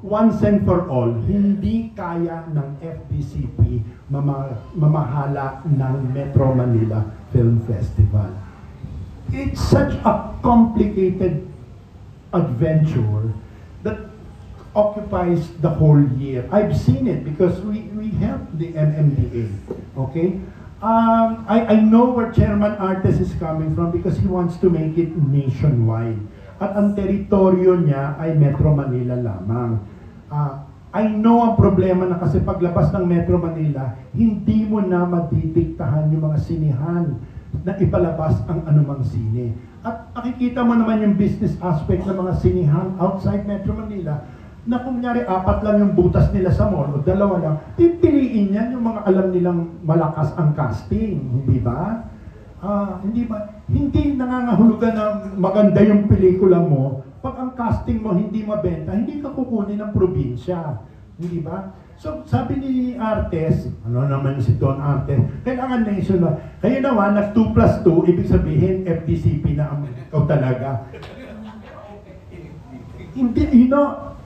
Speaker 1: once and for all, hindi kaya ng FDCP mamahala ng Metro Manila Film Festival. It's such a complicated adventure that occupies the whole year. I've seen it because we have the MMDA, okay? I know where Chairman Artes is coming from because he wants to make it nationwide. At ang teritoryo niya ay Metro Manila lamang. I know ang problema na kasi paglabas ng Metro Manila, hindi mo na madidiktahan yung mga sinihan na ipalabas ang anumang sine. At makikita mo naman yung business aspect ng mga sinihan outside Metro Manila na kung nyari 4 lang yung butas nila sa mall o 2 lang, pipiliin yan yung mga alam nilang malakas ang casting, hindi ba? Hindi ba? Hindi nangangahulugan na maganda yung pelikula mo pag ang casting mo hindi mabenta, hindi ka kukunin ng probinsya, hindi ba? So, sabi ni Artes, ano naman si Don Artes, kailangan national. Kaya naman, nag 2 plus 2, ibig sabihin, FDCP na ang ikaw talaga. Hindi,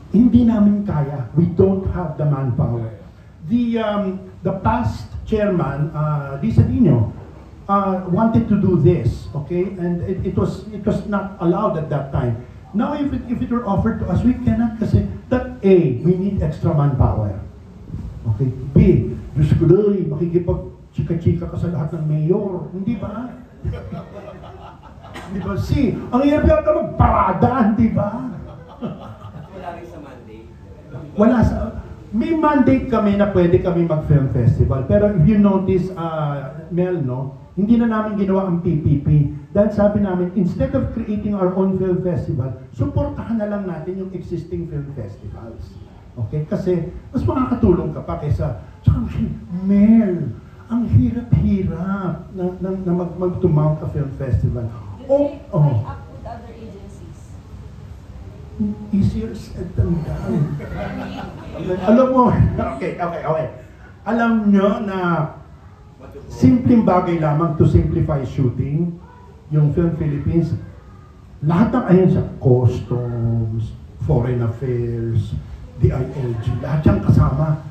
Speaker 1: hindi namin kaya. We don't have the manpower. The past chairman, Lisa Dino, wanted to do this, okay? And it was not allowed at that time. Now, if it were offered to us, we cannot kasi that A, we need extra manpower. Okay? B, Diyos ko doy, makikipag-chika-chika ka sa lahat ng mayor. Hindi ba? Hindi ba? C, ang hirap yata magparada, hindi ba?
Speaker 7: Wala rin sa mandate.
Speaker 1: Wala sa... May mandate kami na pwede kami mag-film festival. Pero if you notice, Mel, no? Hindi na namin ginawa ang PPP. Dahil sabi namin, instead of creating our own film festival, supportahan na lang natin yung existing film festivals. Okay? Kasi, mas makakatulong ka pa kaysa, Mel, ang hirap-hirap na mag-to-mount a film festival.
Speaker 8: Tie up with other agencies.
Speaker 1: Easier said than done. Alam mo, okay. Alam nyo na simpleng bagay lamang to simplify shooting, yung Film Philippines, lahat ng ayan siya, customs, foreign affairs, DILG, lahat siyang kasama.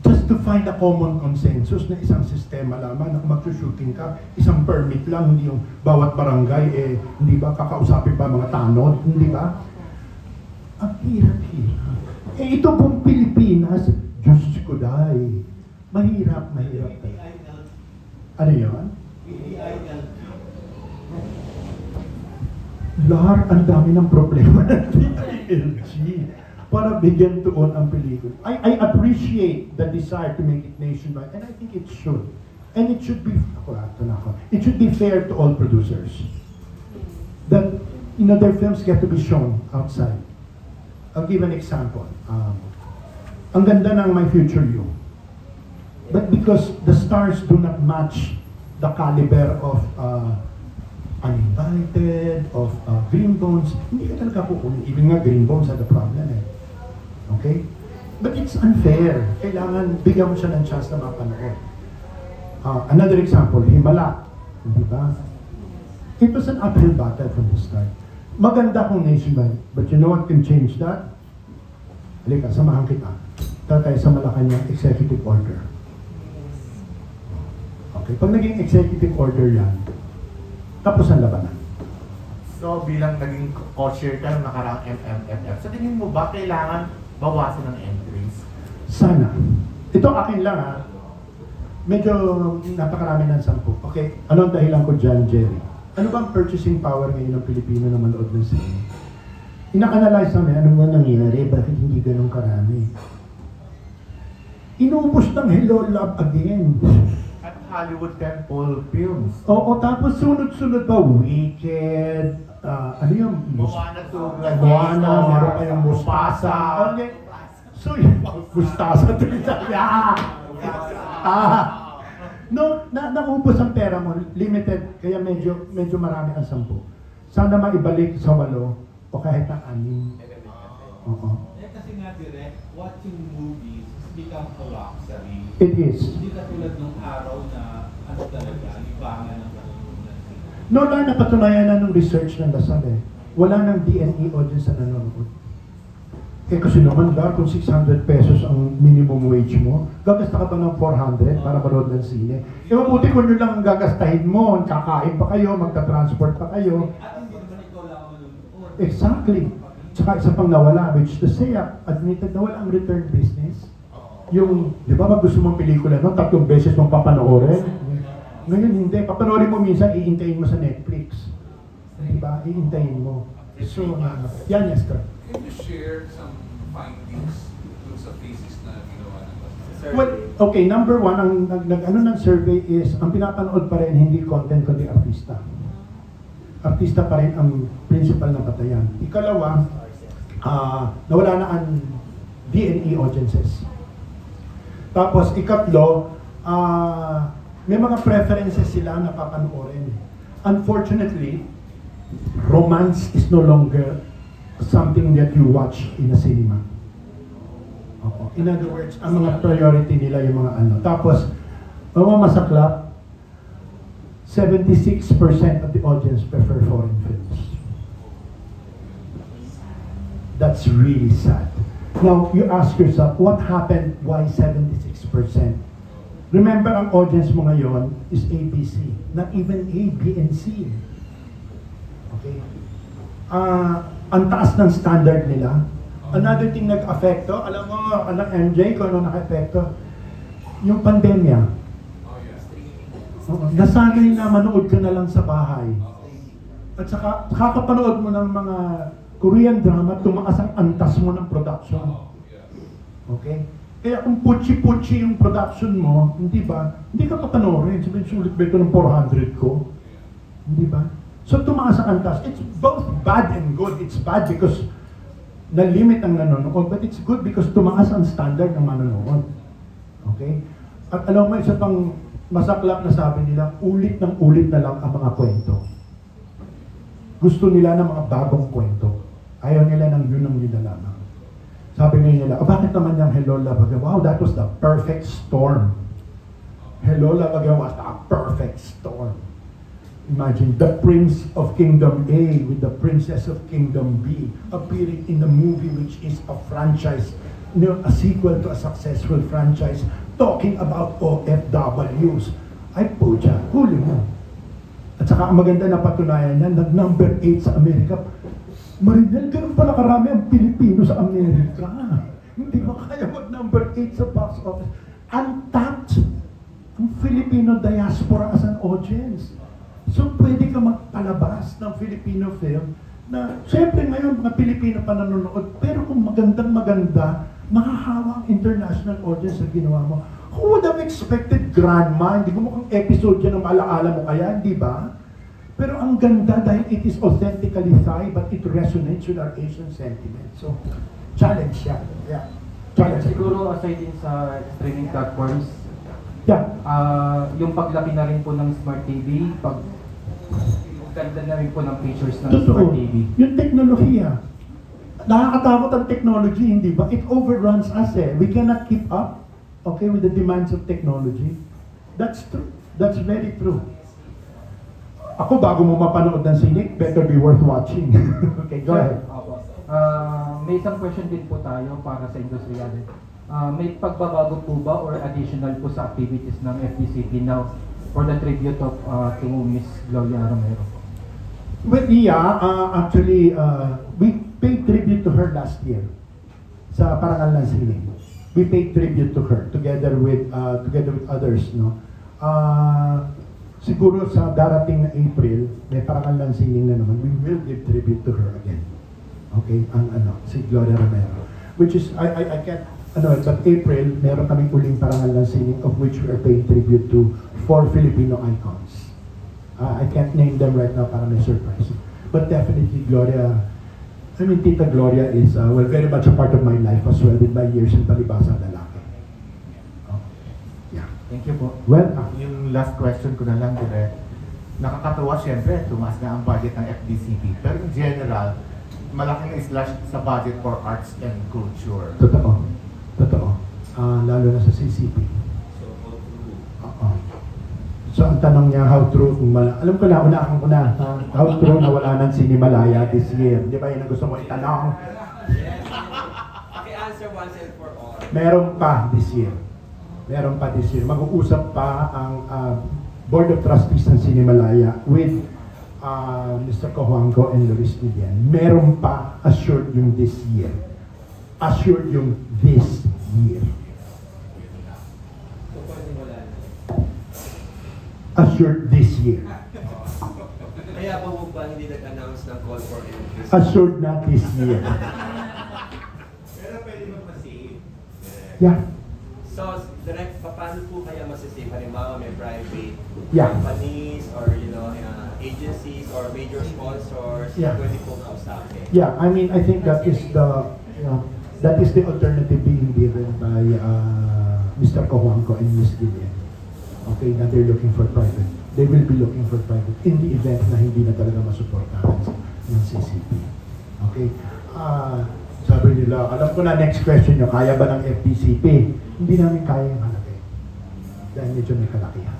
Speaker 1: Just to find a common consensus na isang sistema lamang na kung mag-shooting ka, isang permit lang, hindi yung bawat barangay, hindi ba, kakausapin pa mga tanod, hindi ba? Ang hirap-hirap. Ito pong Pilipinas, Diyos ko dahi, mahirap. Ano yun? Lahar, ang dami ng problema ng DILG para bigyan tuon ang pelikula. I appreciate the desire to make it nationwide, and I think it should. And it should be, it should be fair to all producers. That, their films get to be shown outside. I'll give an example. Ang ganda ng My Future You. But because the stars do not match the caliber of Uninvited, of Green Bones, hindi ka talaga kukunin. Even nga Green Bones had a problem Okay? But it's unfair. Kailangan bigyan mo siya ng chance na mapanood. Another example, Himala. Di ba? It was an uphill battle from the start. Maganda kung nationwide. But you know what can change that? Halika, samahan kita. Tatay sa Malacanang executive order. Okay, pag naging executive order yan, tapos ang labanan.
Speaker 6: So, bilang naging co-chair ka ng nakaraang MMFF, sa tingin mo ba kailangan bawasan ng entries?
Speaker 1: Sana. Ito akin lang Medyo napakarami ng 10. Okay, anong dahilan ko dyan, Jerry? Ano bang purchasing power ngayon ng Pilipino na manood ng sine? Ina-analyze namin, ano ba nangyari? Bakit hindi ganun karami? Inubos ng Hello Love again.
Speaker 6: At Hollywood tentpole films.
Speaker 1: Oo, tapos sunod-sunod pa, Wicked, ano yung
Speaker 6: Moana to
Speaker 1: Moana, meron pa yung Mustasa. Okay. So, Mustasa to naubos ang pera mo, limited, kaya medyo marami ang 10. Sana maibalik sa 8 o kahit ang 6. Oo.
Speaker 2: Kasi nga direct, watching movies has become a luxury.
Speaker 1: It is.
Speaker 2: Hindi katulad nung araw na talaga, libangan ng panonood.
Speaker 1: No, napatunayan na nung research ng Lasal Wala nang DNE audience na nanonood. Eh kasi naman kung 600 pesos ang minimum wage mo, gagasta ka pa ng 400 para manood ng sine. Eh mabuti kung yun lang ang gagastahin mo, kakain pa kayo, magta-transport pa kayo.
Speaker 2: At hindi naman ikaw lang ang manunood.
Speaker 1: Exactly. Tsaka isa pang nawala, which to say, admitted na wala ang return business. Yung, di ba, gusto mong pelikula, no? 3 beses mong papanoorin. Ngayon hindi, papanoorin mo minsan, iintayin mo sa Netflix. Di ba? Iintayin mo. So, yan, Esther.
Speaker 9: Can you share some findings dun sa thesis na ginawa ng Basta?
Speaker 1: Well, okay, number one, ang ano ng survey is, ang pinapanood pa rin hindi content kundi artista. Artista pa rin ang principal na batayan. Ikalawa, nawala na ang D&E audiences. Tapos ikatlo, may mga preferences sila na papanoorin. Unfortunately, romance is no longer something that you watch in a cinema. In other words, ang mga priority nila yung mga ano. Tapos, mga masaklap, 76% of the audience prefer foreign films. That's really sad. Now, you ask yourself, what happened? Why 76%? Remember, ang audience mo ngayon is ABC. Not even A, B, and C. Okay? Ang taas ng standard nila. Another thing nag-affecto, alam mo, MJ, kung ano naka-affecto, yung pandemya. Nasanay na manood ka na lang sa bahay. At saka, kakapanood mo ng mga Korean drama, tumaas ang antas mo ng production. Okay? Kaya kung putsi-putsi yung production mo, hindi ba? Hindi ka papanoorin. Sabihin, sulit ba ito ng 400 ko? Hindi ba? So tumaas ang antas. It's both bad and good. It's bad because na-limit ang nanonood, but it's good because tumaas ang standard ng manonood. Okay? At alam mo, isa pang masaklap na sabi nila, ulit ng ulit na lang ang mga kwento. Gusto nila ng mga bagong kwento. Ayaw nila ng yun na lamang. Sabi nila, bakit naman yung Hello Love Again? Wow, that was the perfect storm. Hello Love Again was the perfect storm. Imagine the Prince of Kingdom A with the Princess of Kingdom B appearing in the movie which is a franchise, a sequel to a successful franchise talking about OFWs. Ay po dyan, huli mo. At saka ang maganda na patunayan yan, nag-number 8 sa Amerika. Marinel, ganun pala karami ang Pilipino sa Amerika. Hindi mo kaya mag-number 8 sa box office. Untapped ang Filipino diaspora as an audience. So pwede ka magpalabas ng Filipino film na siyempre ngayon mga Pilipino pa nanonood, pero kung magandang-maganda, mahahawa ang international audience na ginawa mo. Who would have expected Grandma? Hindi ko mukhang episode yan na maalaala mo kaya, hindi ba? Pero ang ganda dahil it is authentically Thai but it resonates with our Asian sentiment. So, challenge siya. Yeah. Challenge.
Speaker 10: Siguro aside din sa streaming platforms,
Speaker 1: yeah.
Speaker 10: Yung paglaki na rin po ng Smart TV, ganda na rin po ng features ng
Speaker 1: Totoo.
Speaker 10: Smart TV.
Speaker 1: Yung teknolohiya. Nakakatakot ang technology, hindi ba? It overruns us eh. We cannot keep up, okay, with the demands of technology. That's true. That's very true. Ako, bago mo mapanood ng sine, better be worth watching. Okay, go ahead.
Speaker 10: May isang question din po tayo para sa industriya. May pagbabago po ba or additional po sa activities ng FDCP now for the tribute of to Miss Gloria Romero?
Speaker 1: Well, yeah, actually, we paid tribute to her last year sa Parangal ng Sine. We paid tribute to her together with others, no. Siguro sa darating na April, may Parangal ng Sine na naman. We will give tribute to her again. Okay, ang si Gloria Romero, which is I can't. But April, meron kaming uling Parangal ng Sine of which we are paying tribute to 4 Filipino icons. I can't name them right now para may surprise. But definitely Gloria, Tita Gloria is very much a part of my life as well with my years in Palibasa Lalaki. Yeah.
Speaker 10: Thank you po.
Speaker 1: Well,
Speaker 6: yung last question ko na lang, direct. Nakakatawa siyempre, tumaas na ang budget ng FDCP. Pero in general, malaking slash sa budget for arts and culture.
Speaker 1: Totoo. Lalo na sa CCP. So ang tanong niya, how true kung alam ko na, unahan ko na, how true na wala ng Sinimalaya this year. Di ba yun ang gusto mo itanong?
Speaker 7: answer once and for all.
Speaker 1: Meron pa this year. Meron pa this year. Mag-uusap pa ang Board of Trustees ng Cinemalaya with Mr. Cojuangco and Luis Guillen. Meron pa, assured yung this year. Assured yung this year.
Speaker 7: So, pwede wala na.
Speaker 1: Assured this year.
Speaker 7: Kaya ba mo ba hindi nag-announce ng call for entries?
Speaker 1: Assured not this year.
Speaker 7: Pero pwede magpa-save.
Speaker 1: Yeah.
Speaker 7: So, direct, paano po kaya masisave? Halimbawa, may private
Speaker 1: Yeah.
Speaker 7: companies or, agencies or major sponsors,
Speaker 1: Yeah.
Speaker 7: pwede po kausapin.
Speaker 1: Yeah, I mean, I think that is the alternative being given by Mr. Cojuangco and Ms. Guillen. Okay, that they're looking for private. They will be looking for private in the event na hindi na talaga masuportahan ng CCP. Okay? Sabi nila, alam ko na next question nyo, kaya ba ng FDCP? Hindi namin kaya yung halagay. Dahil medyo may kalakihan.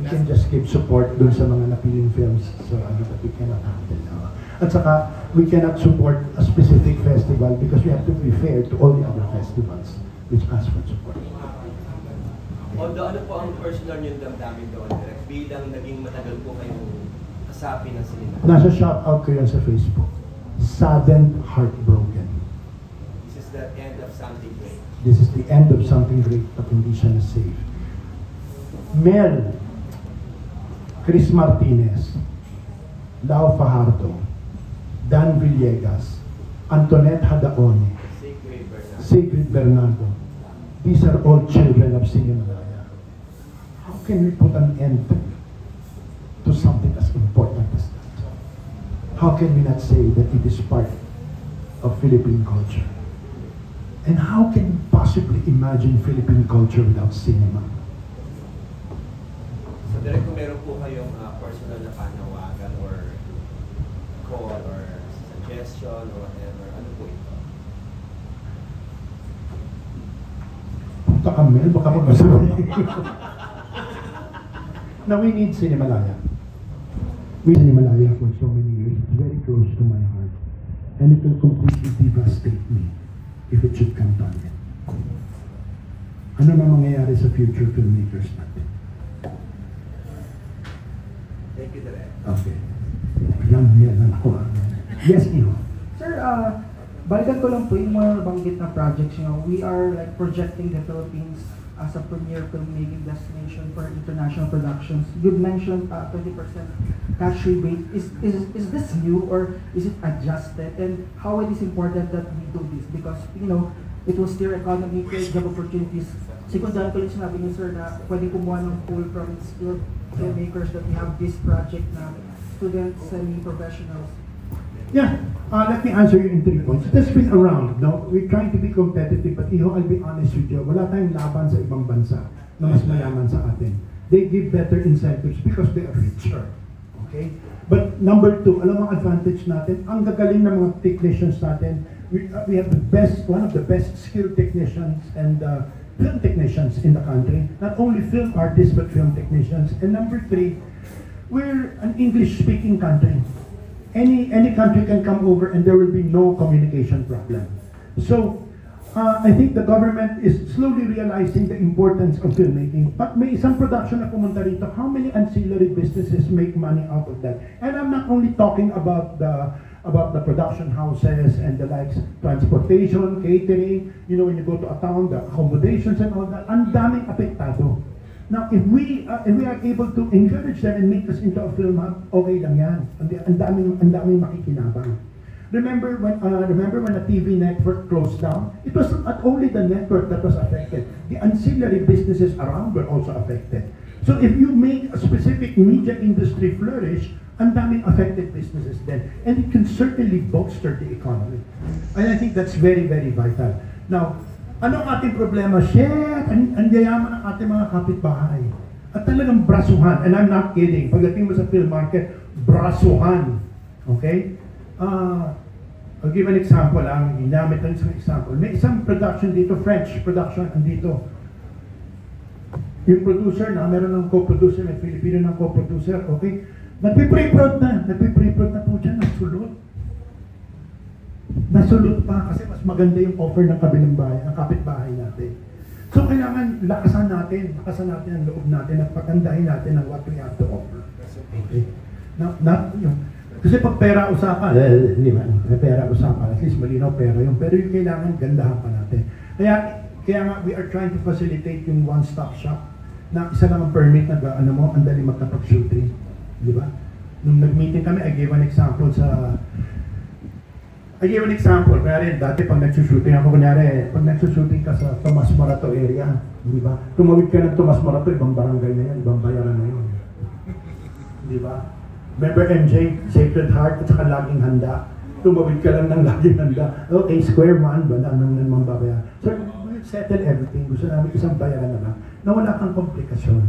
Speaker 1: We can just give support dun sa mga napiling films so that we cannot handle now. At saka, we cannot support a specific festival because we have to be fair to all the other festivals which ask for support.
Speaker 7: Although ano po ang personal niyong damdamin doon, direct, bilang naging matagal po kayong kasapi ng sinima?
Speaker 1: Nasa shoutout ko yan sa Facebook. Saddened, heartbroken.
Speaker 7: This is the end of something great.
Speaker 1: This is the end of something great, but hindi siya na-save. Mel, Chris Martinez, Lau Fajardo, Dan Villegas, Antoinette Hadaone, Sigrid Bernardo. These are all children of Cinemalaya. How can we put an end to something as important as that? How can we not say that it is part of Philippine culture? And how can we possibly imagine Philippine culture without cinema?
Speaker 7: So, direct kung meron po kayong personal na panawagan or call or suggestion or whatever, ano po ito?
Speaker 1: Punta ka, Mel, baka magmasabi. Now, we need Cinemalaya. We Cinemalaya for so many years. It's very close to my heart. And it will completely devastate me if it should come to an end. Ano na mangyayari sa future filmmakers natin?
Speaker 7: Thank you, Direk.
Speaker 1: Okay. Yan ako. Yes, Iho.
Speaker 11: Sir, balikan ko lang po yung mga banggit na projects nyo. We are like projecting the Philippines as a premier filmmaking destination for international productions. You mentioned 20% cash rebate. Is this new or is it adjusted? And how it is important that we do this? Because, it will steer economy, create job opportunities. Secondary ko lang sinabi niyo, sir, na pwede kumuha ng pool from skilled filmmakers that we have this project na students, semi-professionals.
Speaker 1: Yeah, let me answer you in 3 points. It has been around, no? We're trying to be competitive, but Iho, I'll be honest with you, wala tayong laban sa ibang bansa na mas mayaman sa atin. They give better incentives because they are richer, okay? But number 2, alam mo ang advantage natin? Ang gagaling ng mga technicians natin. We have one of the best skilled technicians and film technicians in the country. Not only film artists, but film technicians. And number 3, we're an English-speaking country. Any country can come over and there will be no communication problem. So, I think the government is slowly realizing the importance of filmmaking. But may isang production na pumunta rito, how many ancillary businesses make money out of that? And I'm not only talking about the production houses and the likes, transportation, catering, when you go to a town, the accommodations and all that, ang daming apektado. Now, if we are able to encourage them and make us into a film hub, okay lang yan. Ang daming makikinabang. Remember when a TV network closed down? It was not only the network that was affected. The ancillary businesses around were also affected. So if you make a specific media industry flourish, ang daming affected businesses then. And it can certainly bolster the economy. And I think that's very, very vital. Now, ano ang ating problema? Ang yayaman ng ating mga kapitbahay. At talagang brasuhan. And I'm not kidding. Pagdating mo sa film market, brasuhan. Okay? I'll give an example lang. Ginamit lang isang example. May isang production dito, French production, andito. Yung producer na, meron ng co-producer, may Filipino ng co-producer, okay? Nagpipreprod na po dyan, nagsulot. nasulot pa kasi mas maganda yung offer ng kabilang bahay, ng kapitbahay natin. So kailangan lakasan natin ang loob natin at pagandahin natin ang what we have to offer. Okay? Not yung, kasi pag pera usapan, di ba? Pera usapan, at least malinaw pera yung, pero yung kailangan gandahan pa natin. Kaya nga, we are trying to facilitate yung one-stop shop na isa lang ang permit na ano mo, ang dali magkapag-shooting. Di ba? Nung nag-meeting kami, I gave an example, kaya dati pag nag-shooting ako, kunyari, pag nag-shooting ka sa Tomas Morato area, di ba? Tumawid ka ng Tomas Morato, ibang barangay na yan, ibang bayaran na yun. Di ba? Remember MJ, Sacred Heart, at saka laging handa. Tumawid ka lang ng laging handa. Okay, square one, ba nang naman babayaran? So, we settle everything. Gusto namin isang bayaran na lang na wala kang komplikasyon.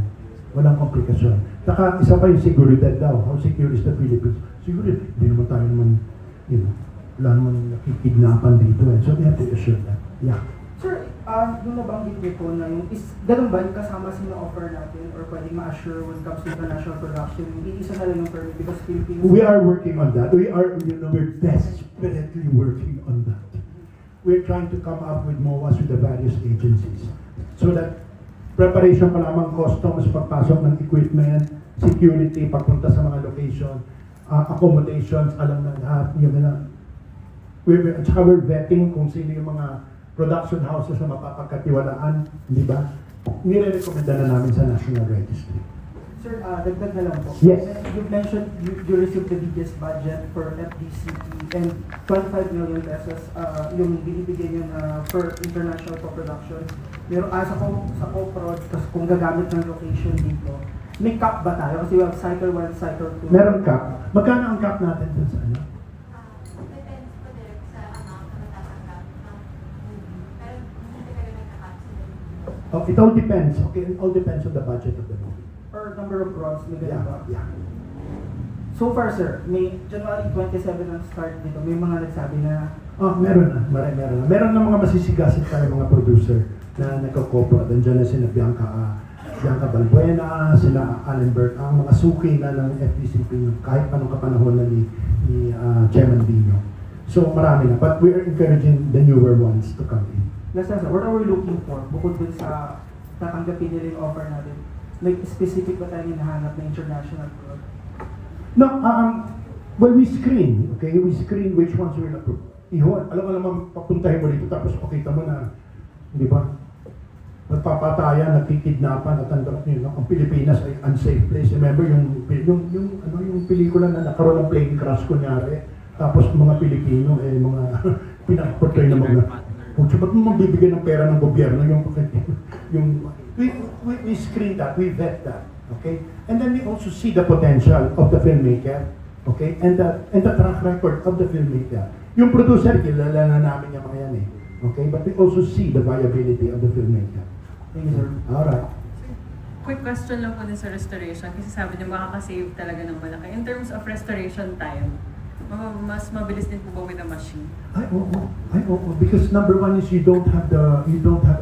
Speaker 1: Walang komplikasyon. Saka isa pa yung seguridad daw. How secure is the Philippines? Siguro, hindi naman tayo wala naman nakikidnapan dito. So we have to assure that. Yeah.
Speaker 11: Sir, yung nabanggit niyo po na yung, ganun ba yung kasama sa offer natin or pwedeng ma-assure when it comes to international production, isa na lang yung permit because Philippines...
Speaker 1: We are working on that. We're desperately working on that. We're trying to come up with MOAs with the various agencies so that preparation pa lamang customs, pagpasok ng equipment, security, pagpunta sa mga location, accommodations, alam na lahat, at saka we're vetting kung sino yung mga production houses na mapapagkatiwalaan, di ba? Nire-recommenda na namin sa National Registry.
Speaker 11: Sir, dagdag na lang po.
Speaker 1: Yes.
Speaker 11: You mentioned you received the biggest budget for FDCP and 25 million pesos yung binibigay nyo na for international co-production. Pero sa co-prod, kung gagamit ng location dito, may cap ba tayo? Kasi we have cycle 1, cycle 2.
Speaker 1: Meron cap. Magkano ang cap natin dun sa ano? Oh, it all depends. Okay, it all depends on the budget of the movie.
Speaker 11: Or number of rods, may ganun ba?
Speaker 1: Yeah.
Speaker 11: So far, sir, may January 27 ang start dito. May mga nagsabi na...
Speaker 1: Meron na. Meron na mga masisigasit tayo mga producer na nagko-cooperate. Nandiyan na sila Bianca Balbuena, sila Allenberg, ang mga suki na ng FDCP kahit anong kapanahon na ni Chairman Dino. So marami na. But we are encouraging the newer ones to come in.
Speaker 11: Last time, sir, what are we looking for? Bukod dun sa tatanggapin nila yung offer natin, may specific ba tayo hinahanap na international product?
Speaker 1: No, well, we screen, okay? We screen which ones will approve. Alam mo naman, papuntahin mo dito tapos pakita mo na, di ba? Nagpapatayan, nagkikidnapan, at ang Pilipinas ay unsafe place. Remember yung pelikula na nakaroon ng plane crash kunyari, tapos mga Pilipino, mga pinag-portray na mga, ba't mo magbibigay ng pera ng gobyerno we screen that, we vet that, okay? And then we also see the potential of the filmmaker, okay? And the track record of the filmmaker. Yung producer, kilala na namin yung mga yan okay? But we also see the viability of the filmmaker.
Speaker 11: Thank you, sir.
Speaker 1: Alright.
Speaker 12: Quick question lang po din sa restoration kasi sabi niyo makaka-save talaga ng malaki. In terms of restoration time, mas mabilis din po ba with the machine?
Speaker 1: Ay, oo. Because number one is you don't have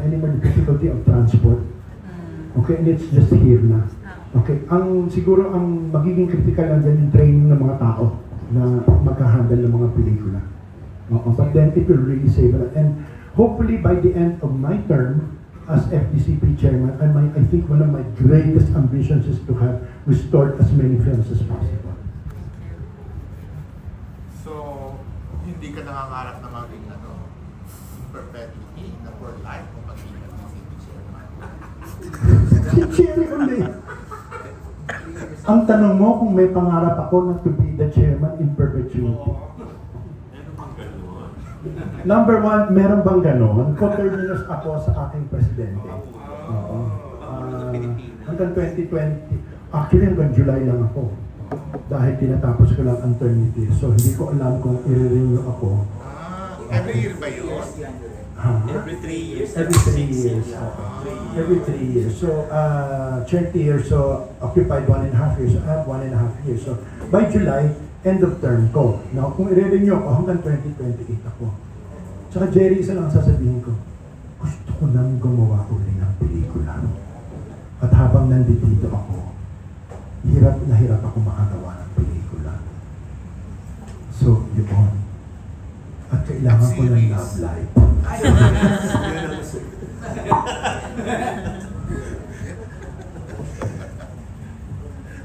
Speaker 1: any more difficulty of transport. Okay, and it's just here na. Okay, siguro ang magiging critical lang dyan yung training ng mga tao na magka-handle ng mga pelikula. But then it will really save a lot. And hopefully by the end of my term as FDCP chairman, I think one of my greatest ambitions is to have restored as many films as possible.
Speaker 6: Hindi ka nangangarap na maging perpetuity na for life o maging FDCP chairman?
Speaker 1: Sincerely ulit. Ang tanong mo kung may pangarap ako na to be the chairman in perpetuity. Number one, meron bang ganon? Co-terminus ako sa aking presidente. Hanggang 2020. Actually, hanggang July lang ako. Dahil tinatapos ko lang ang eternity. So, hindi ko alam kung i-renew ako.
Speaker 6: Every year ba yun?
Speaker 7: Every 3 years.
Speaker 1: Every 3 years. Every 3 years. So, 30 years. So, occupied 1.5 years. So, I have 1.5 years. So, by July, end of term ko. Now, kung i-renew ako, hanggang 2028 ako. Saka, Jerry, isa lang sasabihin ko, gusto ko nang gumawa uli ng pelikula. At habang nandito ako, hirap ako makagawa ng pelikula. So, yun. At kailangan ko ng love life.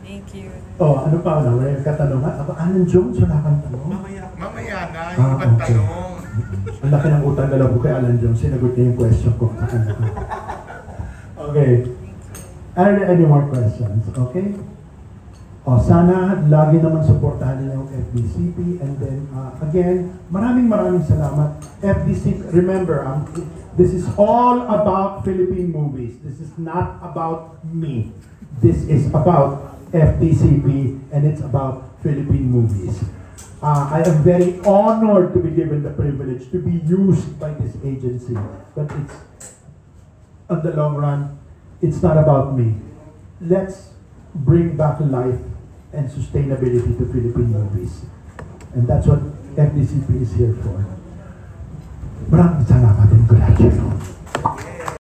Speaker 12: Thank you.
Speaker 1: Oh, ano pa wala? Wala yung katanungan? Aba, Alan Jones, wala kang tanong?
Speaker 6: Mamaya na, yung ibang
Speaker 1: okay.
Speaker 6: tanong.
Speaker 1: Ang laki ng utang na loob ko kay Alan Jones. Sinagot niya yung question ko. Okay. Are there any more questions? Okay? O, sana lagi naman supportahan nila yung FDCP. And then, again, maraming salamat. FDCP, remember, this is all about Philippine movies. This is not about me. This is about FDCP, and it's about Philippine movies. I am very honored to be given the privilege to be used by this agency. But it's, on the long run, it's not about me. Let's bring back life and sustainability to Philippine movies. And that's what FDCP is here for. Maraming salamat and congratulations.